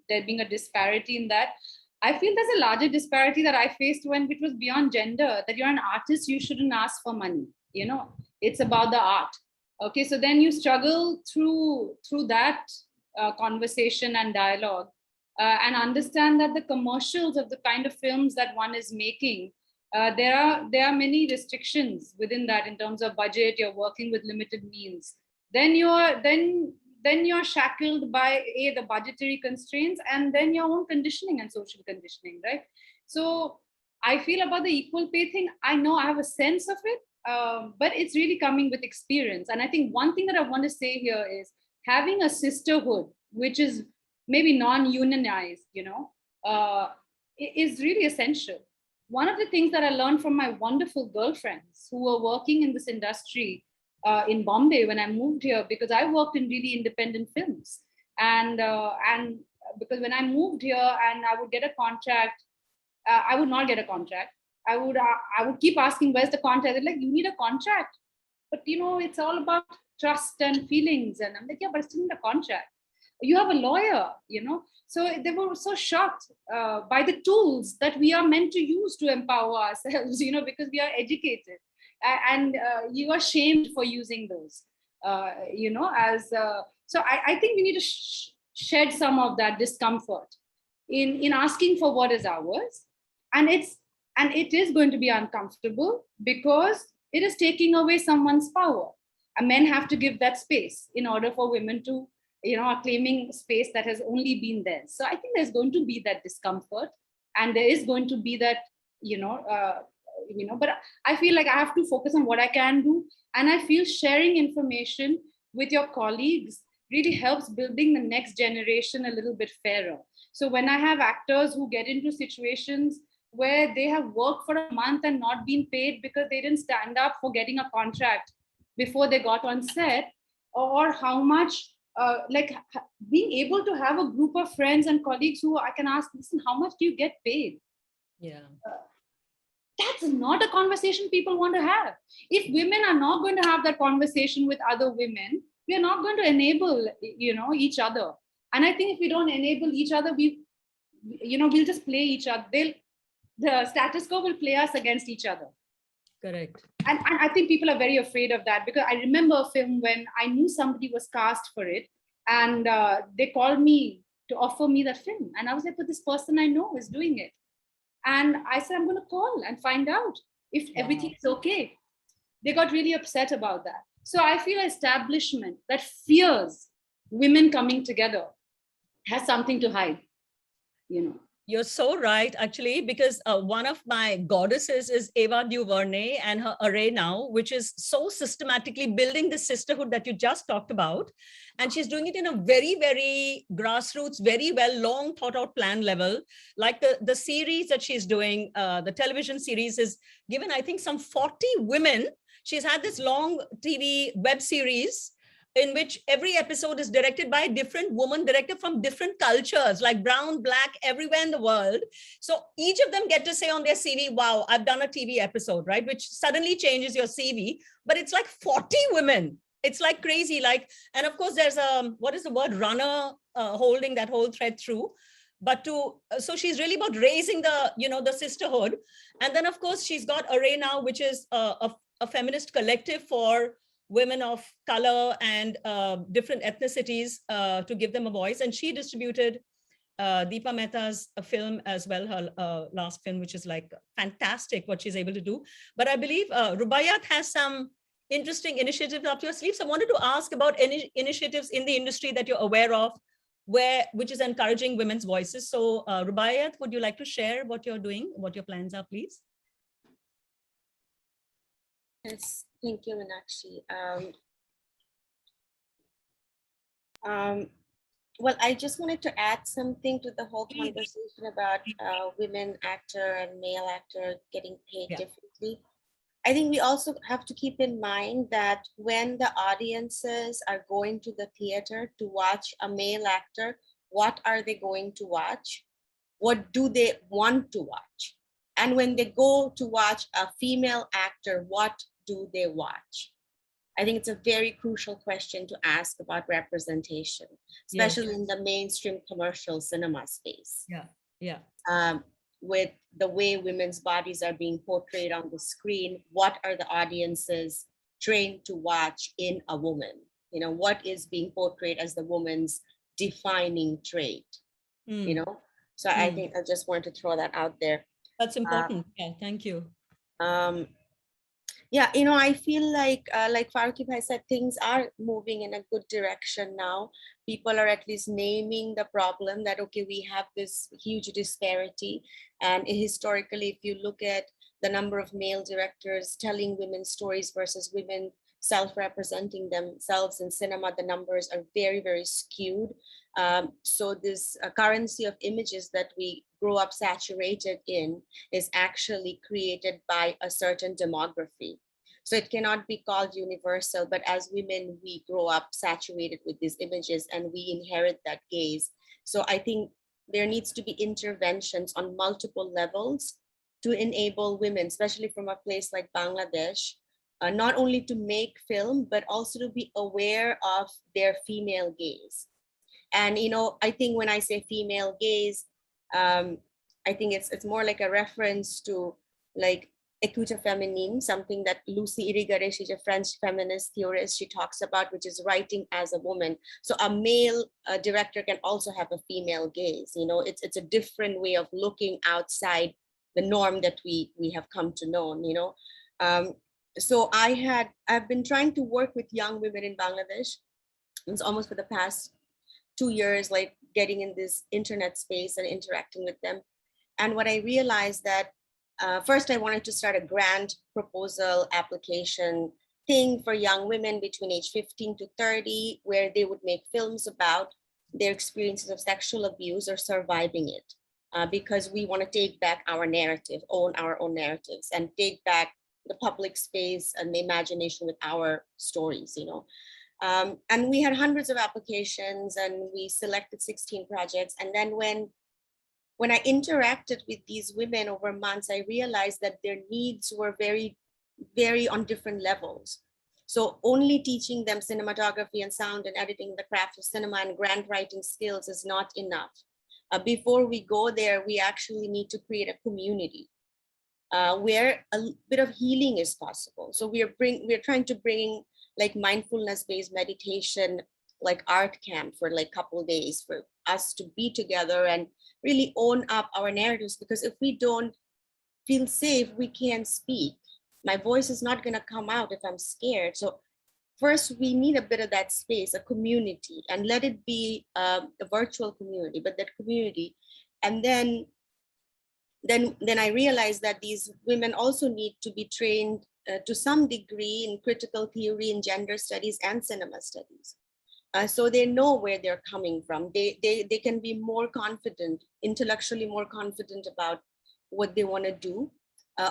there being a disparity in that. I feel there's a larger disparity that I faced when it was beyond gender, that you're an artist, you shouldn't ask for money. You know, it's about the art. Okay, so then you struggle through that conversation and dialogue and understand that the commercials of the kind of films that one is making, there are many restrictions within that in terms of budget. You're working with limited means. Then you're shackled by the budgetary constraints and then your own conditioning and social conditioning, right? So I feel about the equal pay thing, I know I have a sense of it, but it's really coming with experience. And I think one thing that I want to say here is having a sisterhood, which is maybe non-unionized, you know, is really essential. One of the things that I learned from my wonderful girlfriends who were working in this industry in Bombay when I moved here, because I worked in really independent films, and because when I moved here and I would get a contract, I would not get a contract. I would keep asking, where's the contract? They're like, you need a contract, but you know, it's all about trust and feelings. And I'm like, yeah, but I still need a contract. You have a lawyer, you know. So they were so shocked by the tools that we are meant to use to empower ourselves, you know, because we are educated. And you are shamed for using those, you know, as so I think we need to shed some of that discomfort in asking for what is ours, and it is going to be uncomfortable because it is taking away someone's power, and men have to give that space in order for women to, you know, are claiming space that has only been theirs. So I think there's going to be that discomfort, and there is going to be that, you know, but I feel like I have to focus on what I can do. And I feel sharing information with your colleagues really helps building the next generation a little bit fairer. So when I have actors who get into situations where they have worked for a month and not been paid because they didn't stand up for getting a contract before they got on set, or how much, like being able to have a group of friends and colleagues who I can ask, listen, how much do you get paid? Yeah. That's not a conversation people want to have. If women are not going to have that conversation with other women, we are not going to enable, you know, each other. And I think if we don't enable each other, we we'll just play each other. The status quo will play us against each other. Correct. And I think people are very afraid of that, because I remember a film when I knew somebody was cast for it, and they called me to offer me that film. And I was like, but this person I know is doing it. And I said, I'm going to call and find out if everything is okay. They got really upset about that. So I feel establishment that fears women coming together has something to hide, You're so right, actually, because one of my goddesses is Eva DuVernay and her Array Now, which is so systematically building the sisterhood that you just talked about. And she's doing it in a very, very grassroots, very well, long thought out plan level. Like the series that she's doing, the television series is given, I think, some 40 women. She's had this long TV web series in which every episode is directed by a different woman, directed from different cultures, like brown, black, everywhere in the world. So each of them get to say on their CV, wow, I've done a TV episode, right? Which suddenly changes your CV, but it's like 40 women. It's like crazy. And of course there's what is the word? Runner holding that whole thread through. But so she's really about raising the sisterhood. And then of course she's got Array Now, which is a feminist collective for women of color and different ethnicities to give them a voice. And she distributed Deepa Mehta's film as well, her last film, which is like fantastic what she's able to do. But I believe Rubaiyat has some interesting initiatives up your sleeve. So I wanted to ask about any initiatives in the industry that you're aware of, which is encouraging women's voices. So Rubaiyat, would you like to share what you're doing, what your plans are, please? Yes, thank you, Meenakshi. Well, I just wanted to add something to the whole conversation about women actor and male actor getting paid differently. I think we also have to keep in mind that when the audiences are going to the theater to watch a male actor, what are they going to watch? What do they want to watch? And when they go to watch a female actor, what do they watch? I think it's a very crucial question to ask about representation, especially in the mainstream commercial cinema space. With the way women's bodies are being portrayed on the screen, what are the audiences trained to watch in a woman? What is being portrayed as the woman's defining trait? So I think I just want to throw that out there. That's important. Thank you. I feel like Farooki Bhai said, things are moving in a good direction now. People are at least naming the problem that, okay, we have this huge disparity. And historically, if you look at the number of male directors telling women's stories versus women self-representing themselves in cinema, the numbers are very, very skewed. So this currency of images that we grow up saturated in is actually created by a certain demography. So it cannot be called universal, but as women, we grow up saturated with these images and we inherit that gaze. So I think there needs to be interventions on multiple levels to enable women, especially from a place like Bangladesh, not only to make film, but also to be aware of their female gaze. And, I think when I say female gaze, I think it's more like a reference to like écoute féminine, something that Lucy Irigaray, she's a French feminist theorist, she talks about, which is writing as a woman. So a male director can also have a female gaze. It's a different way of looking outside the norm that we have come to know. So I've been trying to work with young women in Bangladesh. It's almost for the past 2 years, like getting in this internet space and interacting with them. And what I realized that first I wanted to start a grant proposal application thing for young women between age 15 to 30, where they would make films about their experiences of sexual abuse or surviving it. Because we want to take back our narrative, own our own narratives, and take back the public space and the imagination with our stories, and we had hundreds of applications and we selected 16 projects. And then when I interacted with these women over months, I realized that their needs were very, very on different levels. So only teaching them cinematography and sound and editing, the craft of cinema and grant writing skills is not enough. before we go there, we actually need to create a community where a bit of healing is possible. So we're trying to bring like mindfulness-based meditation, like art camp for like a couple of days for us to be together and really own up our narratives, because if we don't feel safe, we can't speak. My voice is not going to come out if I'm scared. So first, we need a bit of that space, a community, and let it be a virtual community, but that community. And then I realized that these women also need to be trained to some degree in critical theory, in gender studies and cinema studies. So they know where they're coming from. They can be more confident, intellectually more confident about what they want to do.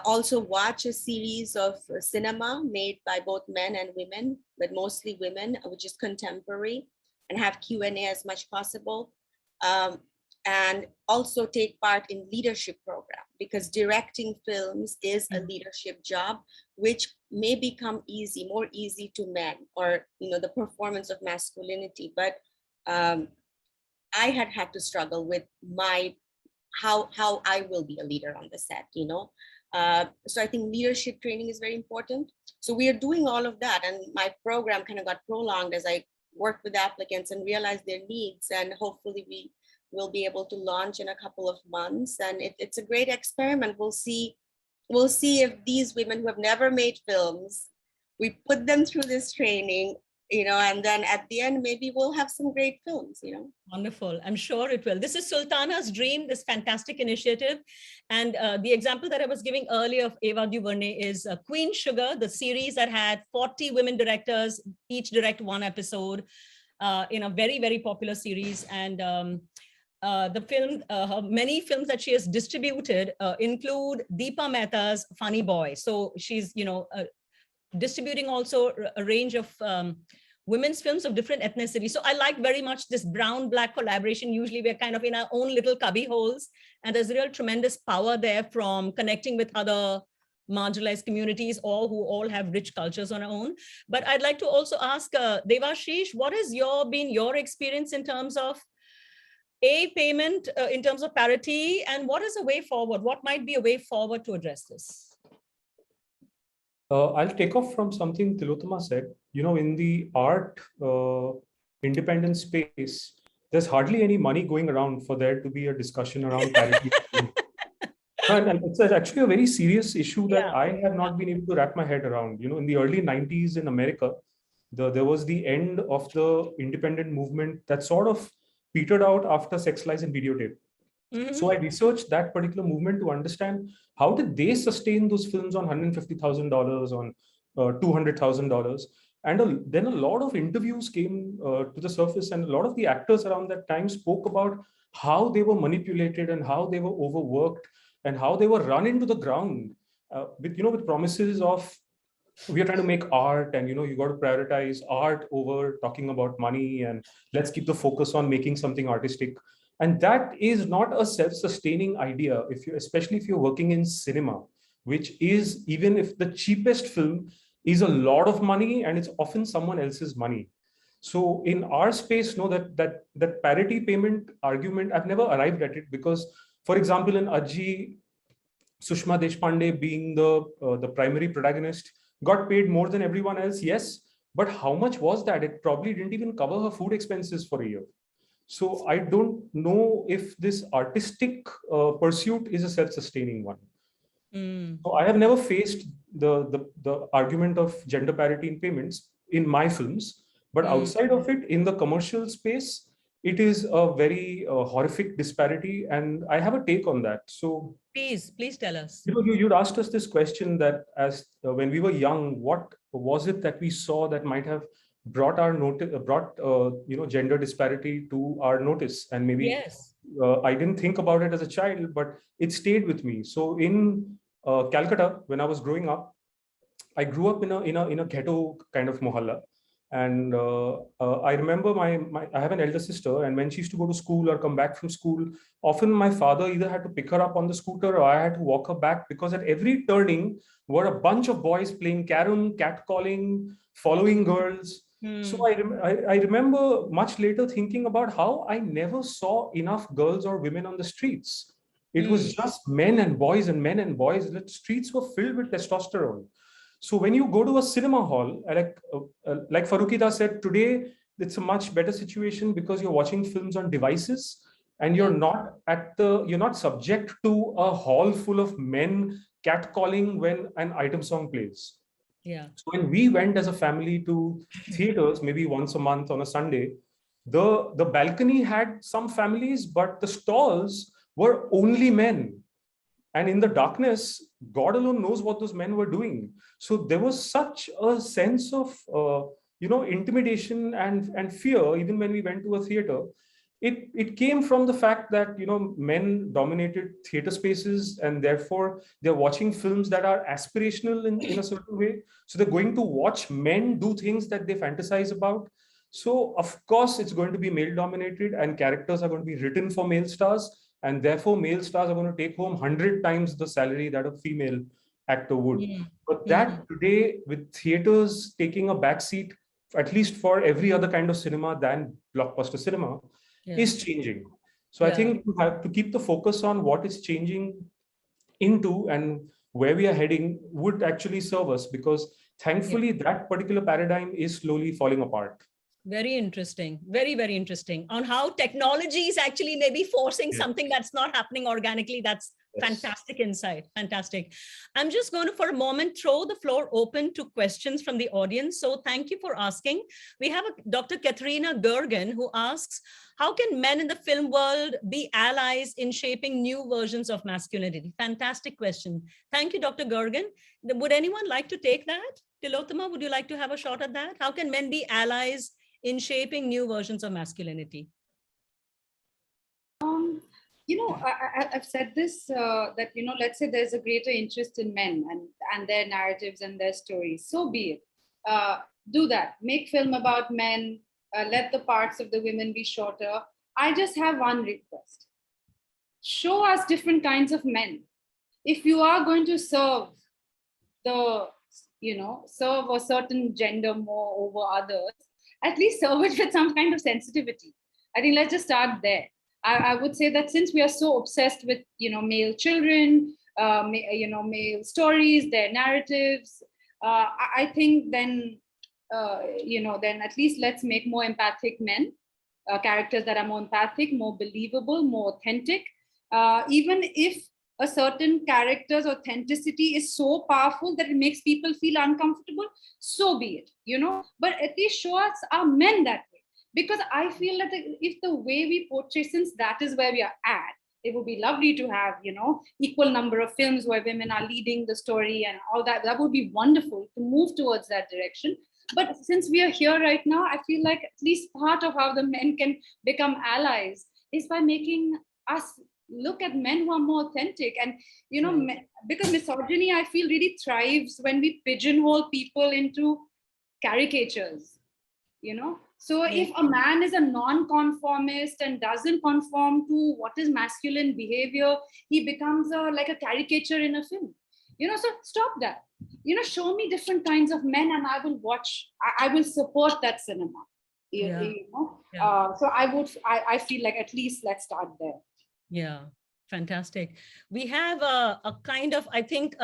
Also watch a series of cinema made by both men and women, but mostly women, which is contemporary, and have Q&A as much possible. And also take part in leadership program, because directing films is a leadership job, which may become more easy to men, or the performance of masculinity. But I had to struggle with how I will be a leader on the set, So I think leadership training is very important. So we are doing all of that, and my program kind of got prolonged as I worked with applicants and realized their needs, and hopefully we will be able to launch in a couple of months. And it's a great experiment. We'll see if these women who have never made films, we put them through this training, and then at the end, maybe we'll have some great films, Wonderful. I'm sure it will. This is Sultana's Dream, this fantastic initiative. And the example that I was giving earlier of Eva DuVernay is Queen Sugar, the series that had 40 women directors, each direct one episode in a very, very popular series. And the film, many films that she has distributed include Deepa Mehta's Funny Boy. So she's, distributing also a range of women's films of different ethnicities. So I like very much this brown-black collaboration. Usually we're kind of in our own little cubby holes, and there's real tremendous power there from connecting with other marginalized communities, or who all have rich cultures on our own. But I'd like to also ask Devashish, what has been your experience in terms of payment, in terms of parity, and what is a way forward? What might be a way forward to address this? I'll take off from something Tillotama said. In the art independent space, there's hardly any money going around for there to be a discussion around parity. And it's actually a very serious issue that I have not been able to wrap my head around. In the early 90s in America, there was the end of the independent movement that sort of petered out after Sex, Lies, and Videotape. So I researched that particular movement to understand how did they sustain those films on $150,000, on $200,000. And then a lot of interviews came to the surface, and a lot of the actors around that time spoke about how they were manipulated and how they were overworked and how they were run into the ground with promises of, we are trying to make art, and you got to prioritize art over talking about money, and let's keep the focus on making something artistic. And that is not a self-sustaining idea, especially if you're working in cinema, which is, even if the cheapest film is a lot of money, and it's often someone else's money. So in our space, that parity payment argument, I've never arrived at it, because, for example, in Ajji, Sushma Deshpande being the primary protagonist, got paid more than everyone else, yes, but how much was that? It probably didn't even cover her food expenses for a year. So I don't know if this artistic pursuit is a self-sustaining one. So I have never faced the argument of gender parity in payments in my films, but outside of it, in the commercial space, it is a very horrific disparity, and I have a take on that. So please tell us. You'd asked us this question that when we were young, what was it that we saw that might have brought our notice, gender disparity to our notice? And maybe I didn't think about it as a child, but it stayed with me. So in Calcutta, when I was growing up, I grew up in a ghetto kind of mohalla. And I remember I have an elder sister, and when she used to go to school or come back from school, often my father either had to pick her up on the scooter or I had to walk her back, because at every turning were a bunch of boys playing carom, catcalling, following girls. So I remember much later thinking about how I never saw enough girls or women on the streets. It was just men and boys and men and boys. The streets were filled with testosterone. So when you go to a cinema hall, like Farooki said, today it's a much better situation because you're watching films on devices and you're not subject to a hall full of men catcalling when an item song plays. Yeah. So when we went as a family to theaters, maybe once a month on a Sunday, the balcony had some families, but the stalls were only men. And in the darkness, God alone knows what those men were doing. So there was such a sense of, intimidation and fear, even when we went to a theater. It came from the fact that, men dominated theater spaces and therefore they're watching films that are aspirational in a certain way. So they're going to watch men do things that they fantasize about. So of course, it's going to be male dominated and characters are going to be written for male stars. And therefore, male stars are going to take home 100 times the salary that a female actor would. But that today, with theaters taking a backseat, at least for every other kind of cinema than blockbuster cinema, is changing. So I think you have to keep the focus on what is changing into and where we are heading would actually serve us, because thankfully that particular paradigm is slowly falling apart. Very interesting. Very, very interesting on how technology is actually maybe forcing something that's not happening organically. That's fantastic insight. Fantastic. I'm just going to, for a moment, throw the floor open to questions from the audience. So thank you for asking. We have Dr. Katerina Gergen who asks, how can men in the film world be allies in shaping new versions of masculinity? Fantastic question. Thank you, Dr. Gergen. Would anyone like to take that? Tillotama, would you like to have a shot at that? How can men be allies in shaping new versions of masculinity? I've said this, that, let's say there's a greater interest in men and their narratives and their stories. So be it. Do that. Make film about men. Let the parts of the women be shorter. I just have one request. Show us different kinds of men. If you are going to serve serve a certain gender more over others, at least serve it with some kind of sensitivity. I think let's just start there. I would say that since we are so obsessed with, male children, male stories, their narratives, I think then at least let's make more empathic men, characters that are more empathic, more believable, more authentic. Even if a certain character's authenticity is so powerful that it makes people feel uncomfortable, so be it, but at least show us our men that way. Because I feel that if the way we portray, since that is where we are at, it would be lovely to have, equal number of films where women are leading the story and all that. That would be wonderful to move towards that direction. But since we are here right now, I feel like at least part of how the men can become allies is by making us look at men who are more authentic. And, because misogyny, I feel, really thrives when we pigeonhole people into caricatures, So if a man is a non-conformist and doesn't conform to what is masculine behavior, he becomes like a caricature in a film. So stop that. Show me different kinds of men and I will watch. I will support that cinema. So I feel like at least let's start there. Yeah, fantastic. We have a kind of, I think,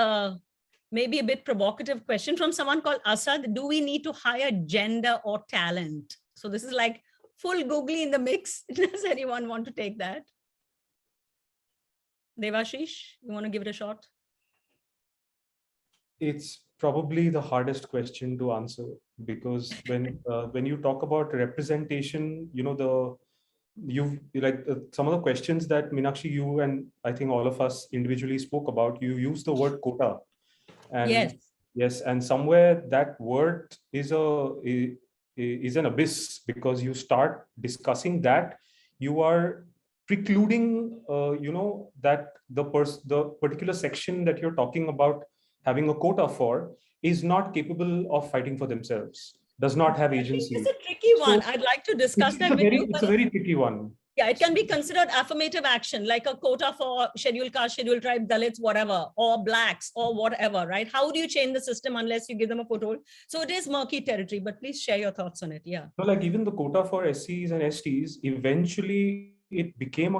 maybe a bit provocative question from someone called Asad. Do we need to hire gender or talent? So this is like full googly in the mix. Does anyone want to take that? Devashish, you want to give it a shot? It's probably the hardest question to answer, because when you talk about representation, some of the questions that Meenakshi, you and I think all of us individually spoke about, you use the word quota. And yes, and somewhere that word is an abyss, because you start discussing that, you are precluding, that the particular section that you're talking about having a quota for is not capable of fighting for themselves, does not have agency. It's a tricky one. I'd like to discuss that with you. It's a very tricky one. Yeah, it can be considered affirmative action, like a quota for scheduled caste, scheduled tribe, Dalits, whatever, or blacks, or whatever, right? How do you change the system unless you give them a foothold? So it is murky territory, but please share your thoughts on it. Yeah. No, like even the quota for SCs and STs, eventually it became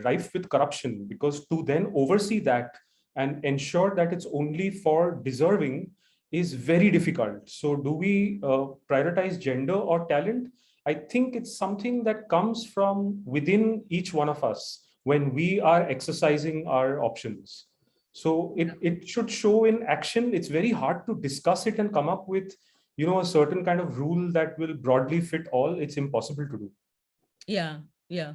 rife with corruption, because to then oversee that and ensure that it's only for deserving is very difficult. So do we prioritize gender or talent? I think it's something that comes from within each one of us when we are exercising our options. So it should show in action. It's very hard to discuss it and come up with, a certain kind of rule that will broadly fit all. It's impossible to do. Yeah, yeah.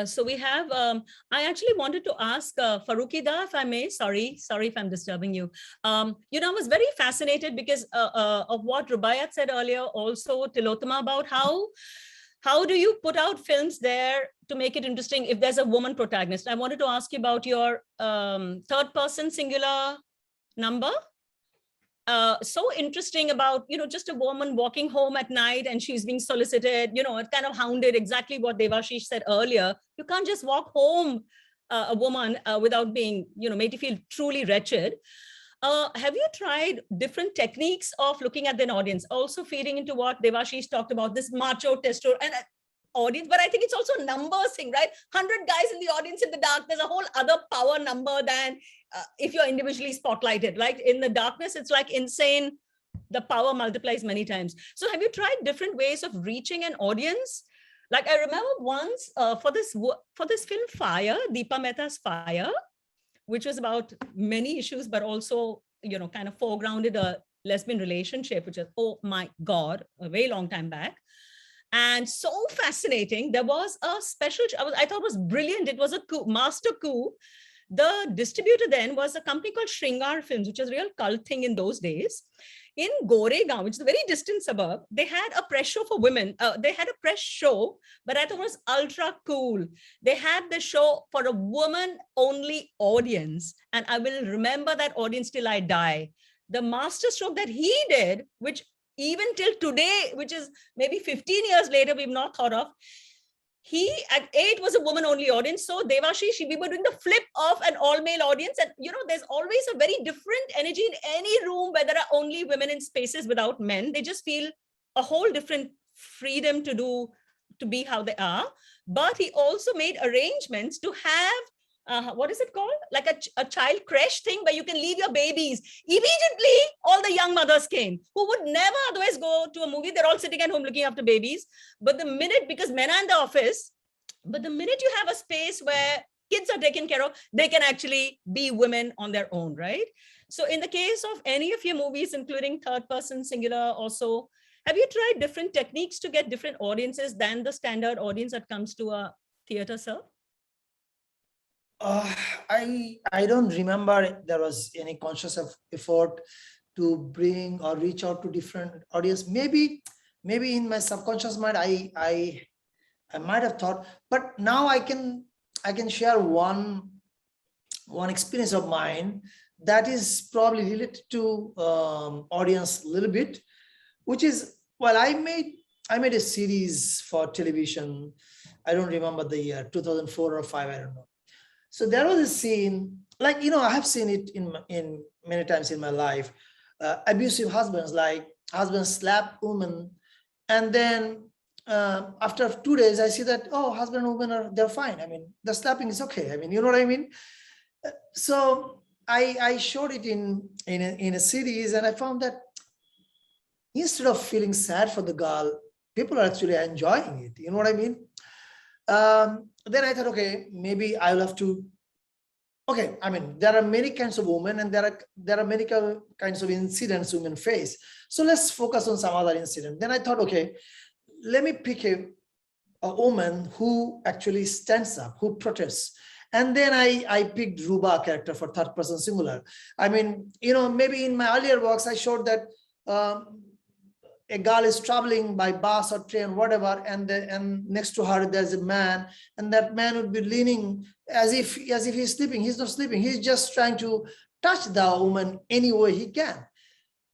So we have, I actually wanted to ask Farooki da, if I may, sorry if I'm disturbing you. I was very fascinated because of what Rubaiyat said earlier, also Tillotama, about how do you put out films there to make it interesting if there's a woman protagonist? I wanted to ask you about your third person singular number. So interesting about, just a woman walking home at night and she's being solicited, kind of hounded, exactly what Devashish said earlier. You can't just walk home a woman without being, made to feel truly wretched. Have you tried different techniques of looking at an audience? Also feeding into what Devashish talked about, this macho testosterone and audience, but I think it's also a numbers thing, right? 100 guys in the audience in the dark, there's a whole other power number than if you're individually spotlighted. Like in the darkness, it's like insane. The power multiplies many times. So have you tried different ways of reaching an audience? Like I remember once for this film Fire, Deepa Mehta's Fire, which was about many issues, but also, kind of foregrounded a lesbian relationship, which is, oh my God, a very long time back. And so fascinating. There was a special, I thought it was brilliant. It was a coup, master coup. The distributor then was a company called Shringar Films, which was a real cult thing in those days. In Goregaon, which is a very distant suburb, they had a press show for women. They had a press show, but I thought it was ultra cool. They had the show for a woman-only audience. And I will remember that audience till I die. The masterstroke that he did, which even till today, which is maybe 15 years later, we've not thought of. It was a woman-only audience. So Devashish, we were doing the flip of an all-male audience. And, there's always a very different energy in any room where there are only women in spaces without men. They just feel a whole different freedom to be how they are. But he also made arrangements to have what is it called? Like a child creche thing where you can leave your babies. Immediately, all the young mothers came who would never otherwise go to a movie. They're all sitting at home looking after babies. But the minute, because men are in the office, but the minute you have a space where kids are taken care of, they can actually be women on their own, right? So in the case of any of your movies, including third person, singular also, have you tried different techniques to get different audiences than the standard audience that comes to a theater, sir? I don't remember there was any conscious effort to bring or reach out to different audience. Maybe in my subconscious mind, I might have thought, but now I can share one experience of mine that is probably related to audience a little bit, which is, well, I made a series for television. I don't remember the year, 2004 or 5, I don't know. So there was a scene, like, I have seen it in many times in my life, abusive husbands, like husbands slap women. And then after 2 days, I see that, oh, husband and woman they're fine. I mean, the slapping is okay. I mean, you know what I mean? So I showed it in a series, and I found that instead of feeling sad for the girl, people are actually enjoying it. You know what I mean? Then I thought, okay, maybe I'll have to, okay, I mean, there are many kinds of women and there are many kinds of incidents women face. So let's focus on some other incident. Then I thought, okay, let me pick a woman who actually stands up, who protests. And then I picked Ruba character for third person singular. I mean, maybe in my earlier works, I showed that a girl is traveling by bus or train, whatever, and next to her there's a man, and that man would be leaning as if he's sleeping. He's not sleeping. He's just trying to touch the woman any way he can.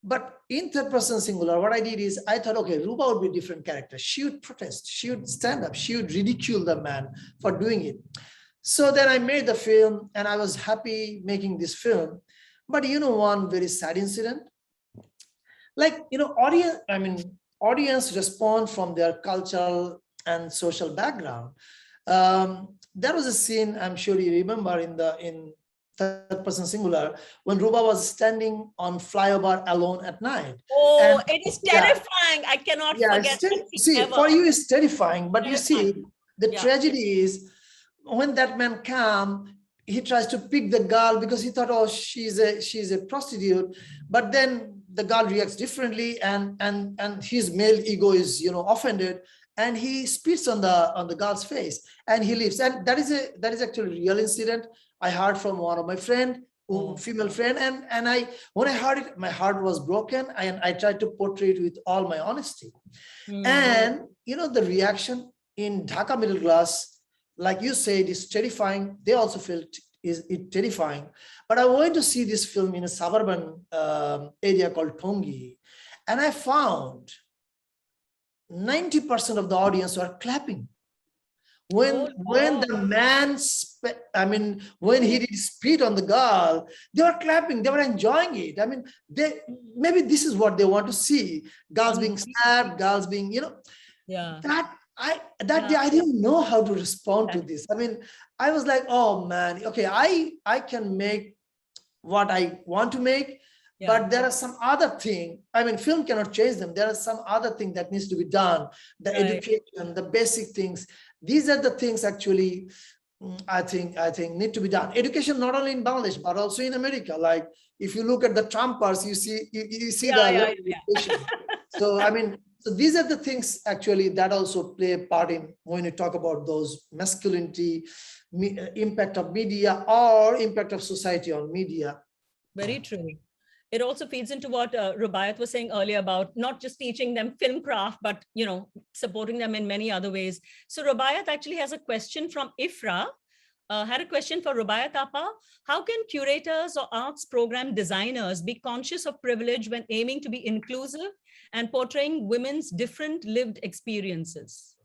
But in third person singular, what I did is I thought, okay, Ruba would be a different character. She would protest, she would stand up, she would ridicule the man for doing it. So then I made the film and I was happy making this film. But one very sad incident, like, audience respond from their cultural and social background. There was a scene, I'm sure you remember, in third person singular, when Ruba was standing on flyover alone at night. Oh, and, it is terrifying. I cannot forget. See, ever. For you it's terrifying, but terrifying. You see, the tragedy is when that man comes, he tries to pick the girl because he thought, oh, she's a prostitute, but then the girl reacts differently, and his male ego is offended, and he spits on the girl's face, and he leaves. And that is actually a real incident. I heard from one of my female friend, and when I heard it, my heart was broken, and I tried to portray it with all my honesty. And the reaction in Dhaka middle class, like you said, is terrifying. They also felt it terrifying. But I went to see this film in a suburban area called Tongi, and I found 90% of the audience were clapping. When the man, when he did spit on the girl, they were clapping, they were enjoying it. I mean, maybe this is what they want to see: girls being slapped, girls being, That day I didn't know how to respond to this. I mean, I was like, oh man, okay, I can make what I want to make, but there are some other thing. I mean, film cannot change them. There are some other thing that needs to be done. The education, the basic things. These are the things actually I think need to be done. Education not only in Bangladesh but also in America. Like if you look at the Trumpers, you see education. So I mean, so these are the things actually that also play a part in when you talk about those masculinity, impact of media or impact of society on media. Very true. It also feeds into what Rubaiyat was saying earlier about not just teaching them film craft, but supporting them in many other ways. So Rubaiyat actually has a question from Ifra. Had a question for Rubaiyat Appa. How can curators or arts program designers be conscious of privilege when aiming to be inclusive and portraying women's different lived experiences?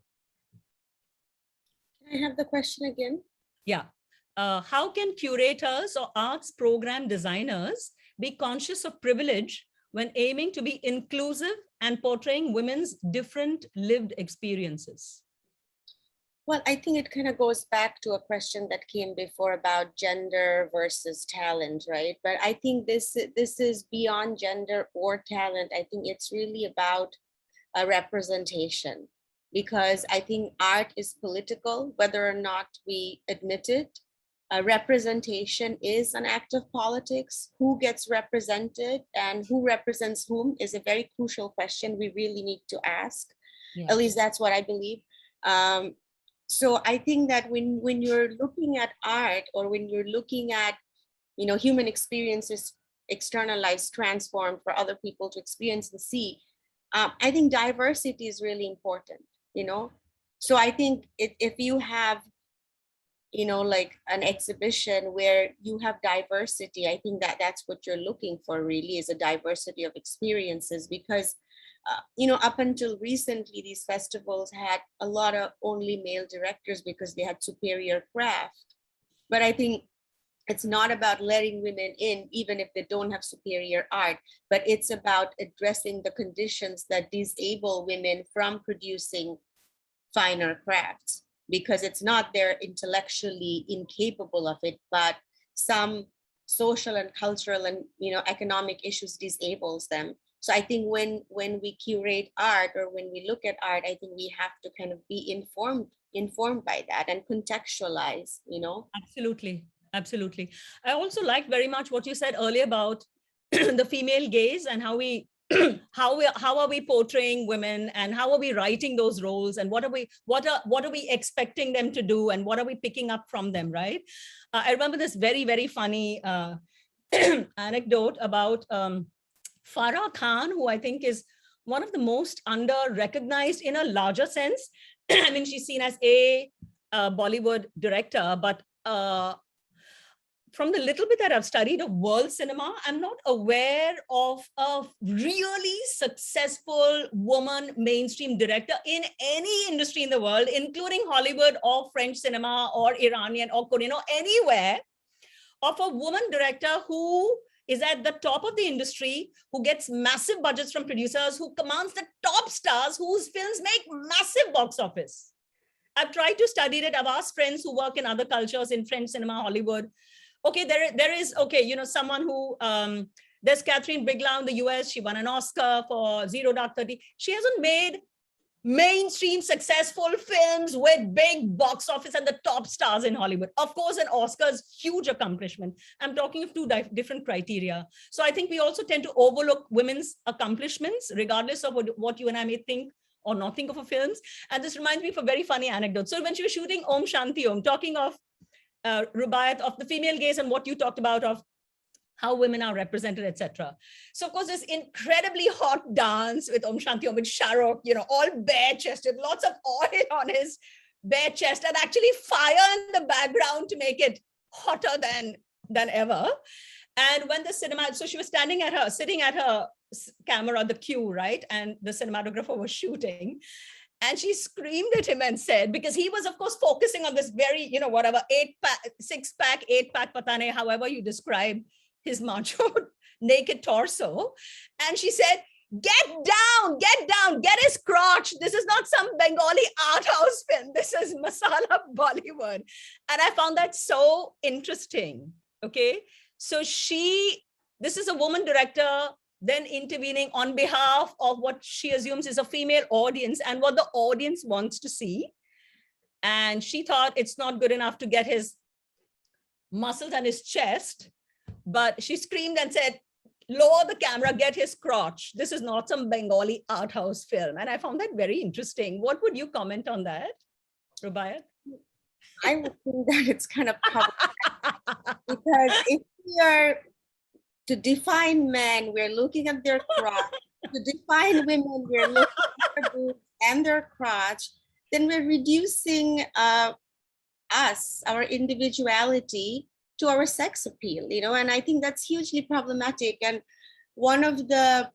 Can I have the question again? Yeah. How can curators or arts program designers be conscious of privilege when aiming to be inclusive and portraying women's different lived experiences? Well, I think it kind of goes back to a question that came before about gender versus talent, right? But I think this is beyond gender or talent. I think it's really about a representation, because I think art is political, whether or not we admit it. Representation is an act of politics. Who gets represented and who represents whom is a very crucial question we really need to ask. At least that's what I believe. So I think that when you're looking at art, or when you're looking at human experiences externalized, transformed for other people to experience and see, I think diversity is really important. So I think if you have like an exhibition where you have diversity, I think that's what you're looking for really, is a diversity of experiences, because up until recently, these festivals had a lot of only male directors because they had superior craft. But I think it's not about letting women in, even if they don't have superior art, but it's about addressing the conditions that disable women from producing finer crafts, because it's not they're intellectually incapable of it, but some social and cultural and economic issues disables them. So I think when we curate art, or when we look at art, I think we have to kind of be informed by that and contextualize, Absolutely. Absolutely. I also liked very much what you said earlier about the female gaze and how are we portraying women, and how are we writing those roles, and what are we expecting them to do, and what are we picking up from them, right? I remember this very, very funny anecdote about Farah Khan, who I think is one of the most under-recognized in a larger sense. I mean, she's seen as a Bollywood director, but from the little bit that I've studied of world cinema, I'm not aware of a really successful woman mainstream director in any industry in the world, including Hollywood or French cinema or Iranian or Korean or anywhere, of a woman director who is at the top of the industry, who gets massive budgets from producers, who commands the top stars, whose films make massive box office. I've tried to study it. I've asked friends who work in other cultures, in French cinema, Hollywood. Okay, there is, okay, you know, someone who, there's Catherine Bigelow in the US. She won an Oscar for 0.30. She hasn't made mainstream successful films with big box office and the top stars in Hollywood. Of course, an Oscar is huge accomplishment. I'm talking of two different criteria. So I think we also tend to overlook women's accomplishments, regardless of what you and I may think or not think of her films. And this reminds me of a very funny anecdote. So when she was shooting Om Shanti Om, talking of Rubaiyat, of the female gaze and what you talked about of how women are represented, etc. So of course, this incredibly hot dance with Om Shanti Om with Shahrukh, you know, all bare-chested, lots of oil on his bare chest, and actually fire in the background to make it hotter than ever. And when the cinema, so she was sitting at her camera, the cue, right? And the cinematographer was shooting. And she screamed at him and said, because he was, of course, focusing on this very, you know, whatever, 6-pack, 8-pack, patane, however you describe his macho naked torso. And she said, get down, get his crotch. This is not some Bengali art house film. This is masala Bollywood. And I found that so interesting. Okay. So this is a woman director then intervening on behalf of what she assumes is a female audience and what the audience wants to see. And she thought it's not good enough to get his muscles and his chest, but she screamed and said, lower the camera, get his crotch. This is not some Bengali art house film. And I found that very interesting. What would you comment on that, Rubaiyat? I would think that it's kind of problematic because if we are to define men, we're looking at their crotch. To define women, we're looking at their boobs and their crotch. Then we're reducing us, our individuality, to our sex appeal, you know. And I think that's hugely problematic. And one of the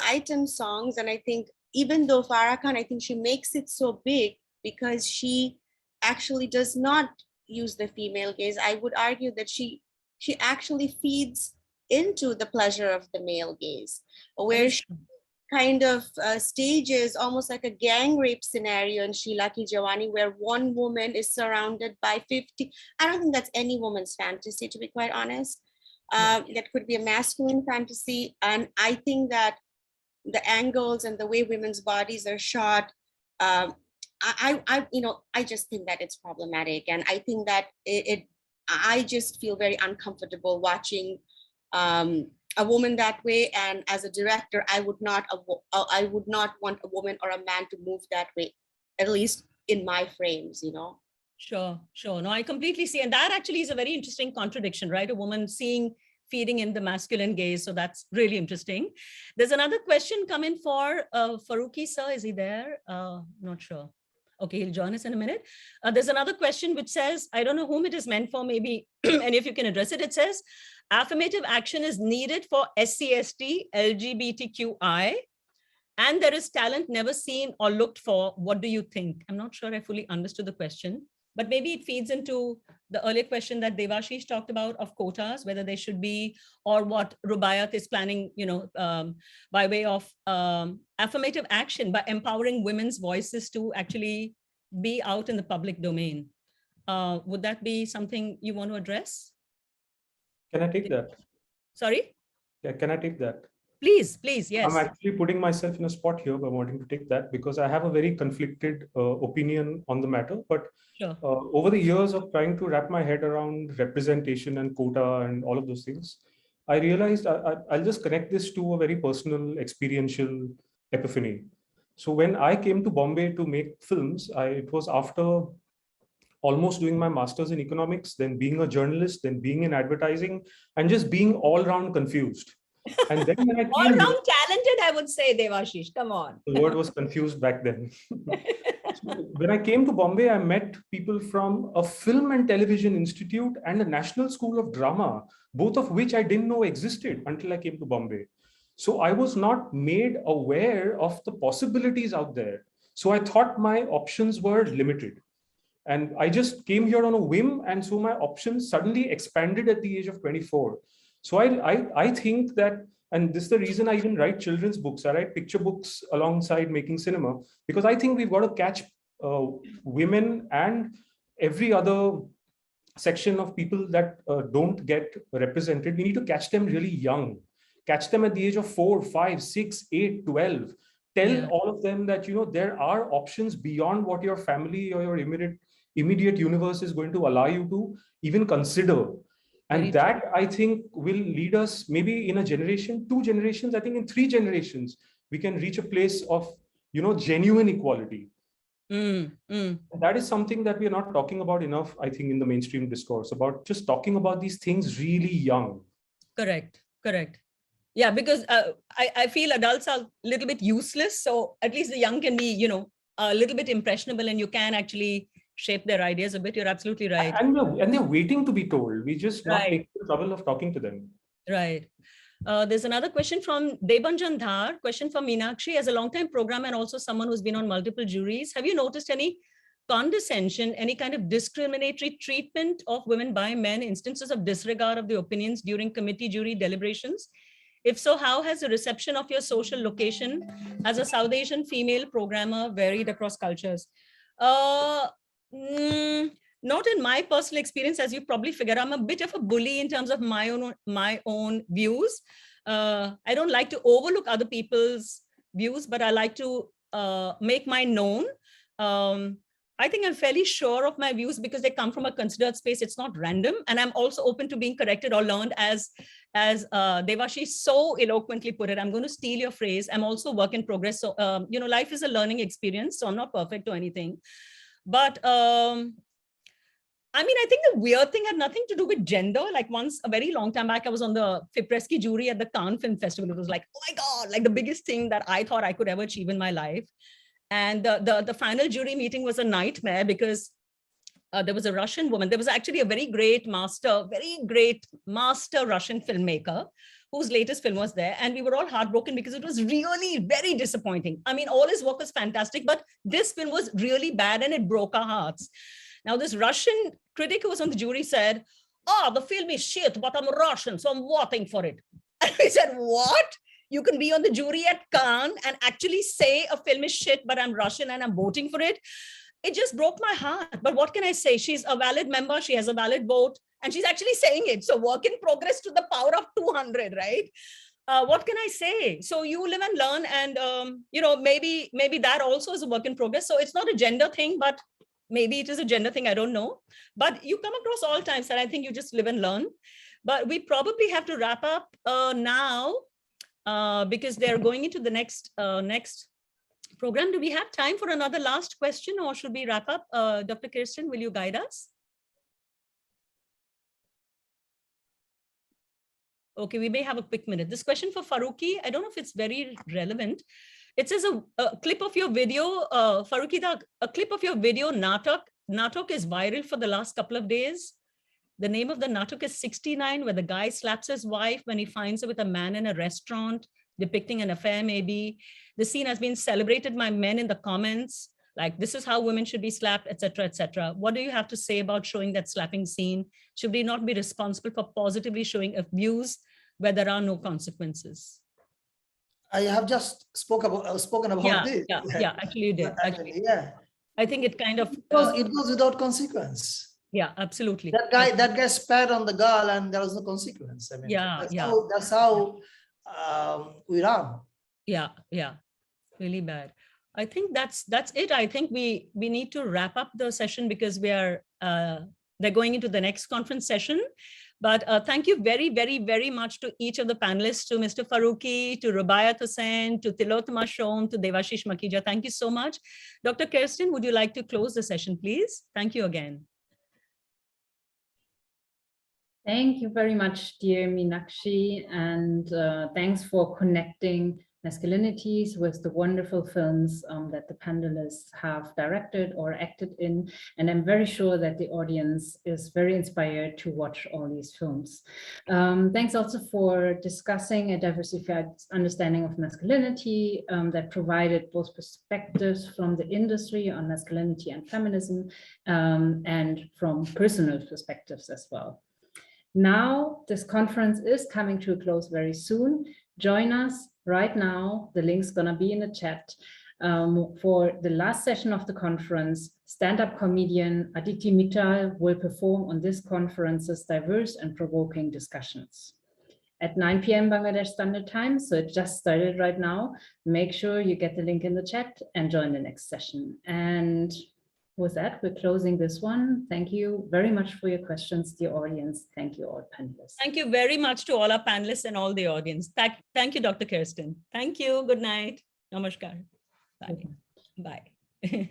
item songs, and I think even though Farah Khan, I think she makes it so big because she actually does not use the female gaze. I would argue that she actually feeds into the pleasure of the male gaze, where she kind of stages almost like a gang rape scenario in Sheila Ki Jawani, where one woman is surrounded by 50. I don't think that's any woman's fantasy, to be quite honest. That could be a masculine fantasy. And I think that the angles and the way women's bodies are shot, I just think that it's problematic. And I think that I just feel very uncomfortable watching a woman that way. And as a director, I would not want a woman or a man to move that way, at least in my frames, you know. Sure. No, I completely see. And that actually is a very interesting contradiction, right? A woman feeding in the masculine gaze. So that's really interesting. There's another question coming for Farooki, sir. Is he there? Not sure. Okay, he'll join us in a minute. There's another question which says, I don't know whom it is meant for, maybe, and if you can address it, it says, affirmative action is needed for SC/ST, LGBTQI, and there is talent never seen or looked for. What do you think? I'm not sure I fully understood the question, but maybe it feeds into the earlier question that Devashish talked about of quotas, whether they should be, or what Rubaiyat is planning, you know, by way of affirmative action, by empowering women's voices to actually be out in the public domain. Would that be something you want to address? Can I take that? Sorry? Yeah, can I take that? Please, yes. I'm actually putting myself in a spot here by wanting to take that because I have a very conflicted opinion on the matter. But sure. Over the years of trying to wrap my head around representation and quota and all of those things, I realized I'll just connect this to a very personal, experiential epiphany. So when I came to Bombay to make films, it was after almost doing my master's in economics, then being a journalist, then being in advertising, and just being all around confused. And then when I came all around talented, I would say, Devashish, come on. The word was confused back then. So when I came to Bombay, I met people from a Film and Television Institute and a National School of Drama, both of which I didn't know existed until I came to Bombay. So I was not made aware of the possibilities out there. So I thought my options were limited. And I just came here on a whim. And so my options suddenly expanded at the age of 24. So I think that, and this is the reason I even write children's books. I write picture books alongside making cinema, because I think we've got to catch women and every other section of people that don't get represented. We need to catch them really young, catch them at the age of 4, 5, 6, 8, 12. Tell all of them that, there are options beyond what your family or your immediate universe is going to allow you to even consider. And that, I think, will lead us maybe in a generation, 2 generations, I think in 3 generations, we can reach a place of, genuine equality. That is something that we are not talking about enough, I think, in the mainstream discourse, about just talking about these things really young. Correct. Yeah, because I feel adults are a little bit useless. So at least the young can be, a little bit impressionable, and you can actually shape their ideas a bit. You're absolutely right. And they're waiting to be told. We just not take the trouble of talking to them. Right. There's another question from Debanjan Dhar, question for Meenakshi. As a long-time programmer and also someone who's been on multiple juries, have you noticed any condescension, any kind of discriminatory treatment of women by men, instances of disregard of the opinions during committee jury deliberations? If so, how has the reception of your social location as a South Asian female programmer varied across cultures? Not in my personal experience, as you probably figure. I'm a bit of a bully in terms of my own views. I don't like to overlook other people's views, but I like to make mine known. I think I'm fairly sure of my views because they come from a considered space. It's not random. And I'm also open to being corrected or learned, as Devashish so eloquently put it. I'm going to steal your phrase. I'm also work in progress. So, life is a learning experience. So I'm not perfect or anything. But I think the weird thing had nothing to do with gender. Like once, a very long time back, I was on the Fipreschi jury at the Cannes Film Festival. It was like, oh my God, like the biggest thing that I thought I could ever achieve in my life. And the final jury meeting was a nightmare because there was a Russian woman. There was actually a very great master Russian filmmaker whose latest film was there. And we were all heartbroken because it was really very disappointing. I mean, all his work was fantastic, but this film was really bad and it broke our hearts. Now, this Russian critic who was on the jury said, "Oh, the film is shit, but I'm Russian, so I'm voting for it." And we said, what? You can be on the jury at Cannes and actually say a film is shit, but I'm Russian and I'm voting for it. It just broke my heart. But what can I say? She's a valid member. She has a valid vote and she's actually saying it. So work in progress to the power of 200, right? What can I say? So you live and learn, and maybe that also is a work in progress. So it's not a gender thing, but maybe it is a gender thing. I don't know. But you come across all times, and I think you just live and learn. But we probably have to wrap up now. Because they're going into the next program. Do we have time for another last question, or should we wrap up? Dr. Kirsten, will you guide us? Okay, we may have a quick minute. This question for Farooki, I don't know if it's very relevant. It says a clip of your video, Farooki, a clip of your video, Natok is viral for the last couple of days. The name of the natuk is 69, where the guy slaps his wife when he finds her with a man in a restaurant, depicting an affair maybe. The scene has been celebrated by men in the comments, like this is how women should be slapped, etc., etc. What do you have to say about showing that slapping scene? Should we not be responsible for positively showing abuse where there are no consequences? I have just spoken about this. Yeah, actually you did. Actually, yeah. I think it kind of... it goes without consequence. Yeah, absolutely. That guy spat on the girl and there was no consequence. I mean, that's how we run. Yeah, really bad. I think that's it. I think we need to wrap up the session because we are they're going into the next conference session. But thank you very, very, very much to each of the panelists, to Mr. Farooki, to Rubaiyat Hossain, to Tillotama Shome, to Devashish Makhija. Thank you so much. Dr. Kirsten, would you like to close the session, please? Thank you again. Thank you very much, dear Meenakshi, and thanks for connecting Masculinities with the wonderful films that the panelists have directed or acted in. And I'm very sure that the audience is very inspired to watch all these films. Thanks also for discussing a diversified understanding of masculinity that provided both perspectives from the industry on masculinity and feminism and from personal perspectives as well. Now, this conference is coming to a close very soon. Join us right now. The link's gonna be in the chat for the last session of the conference. Stand-up comedian Aditi Mittal will perform on this conference's diverse and provoking discussions. At 9 p.m. Bangladesh Standard Time, so it just started right now. Make sure you get the link in the chat and join the next session. And with that, we're closing this one. Thank you very much for your questions, dear audience. Thank you all panelists. Thank you very much to all our panelists and all the audience. Thank you, Dr. Kirsten. Thank you. Good night. Namaskar. Bye. Bye.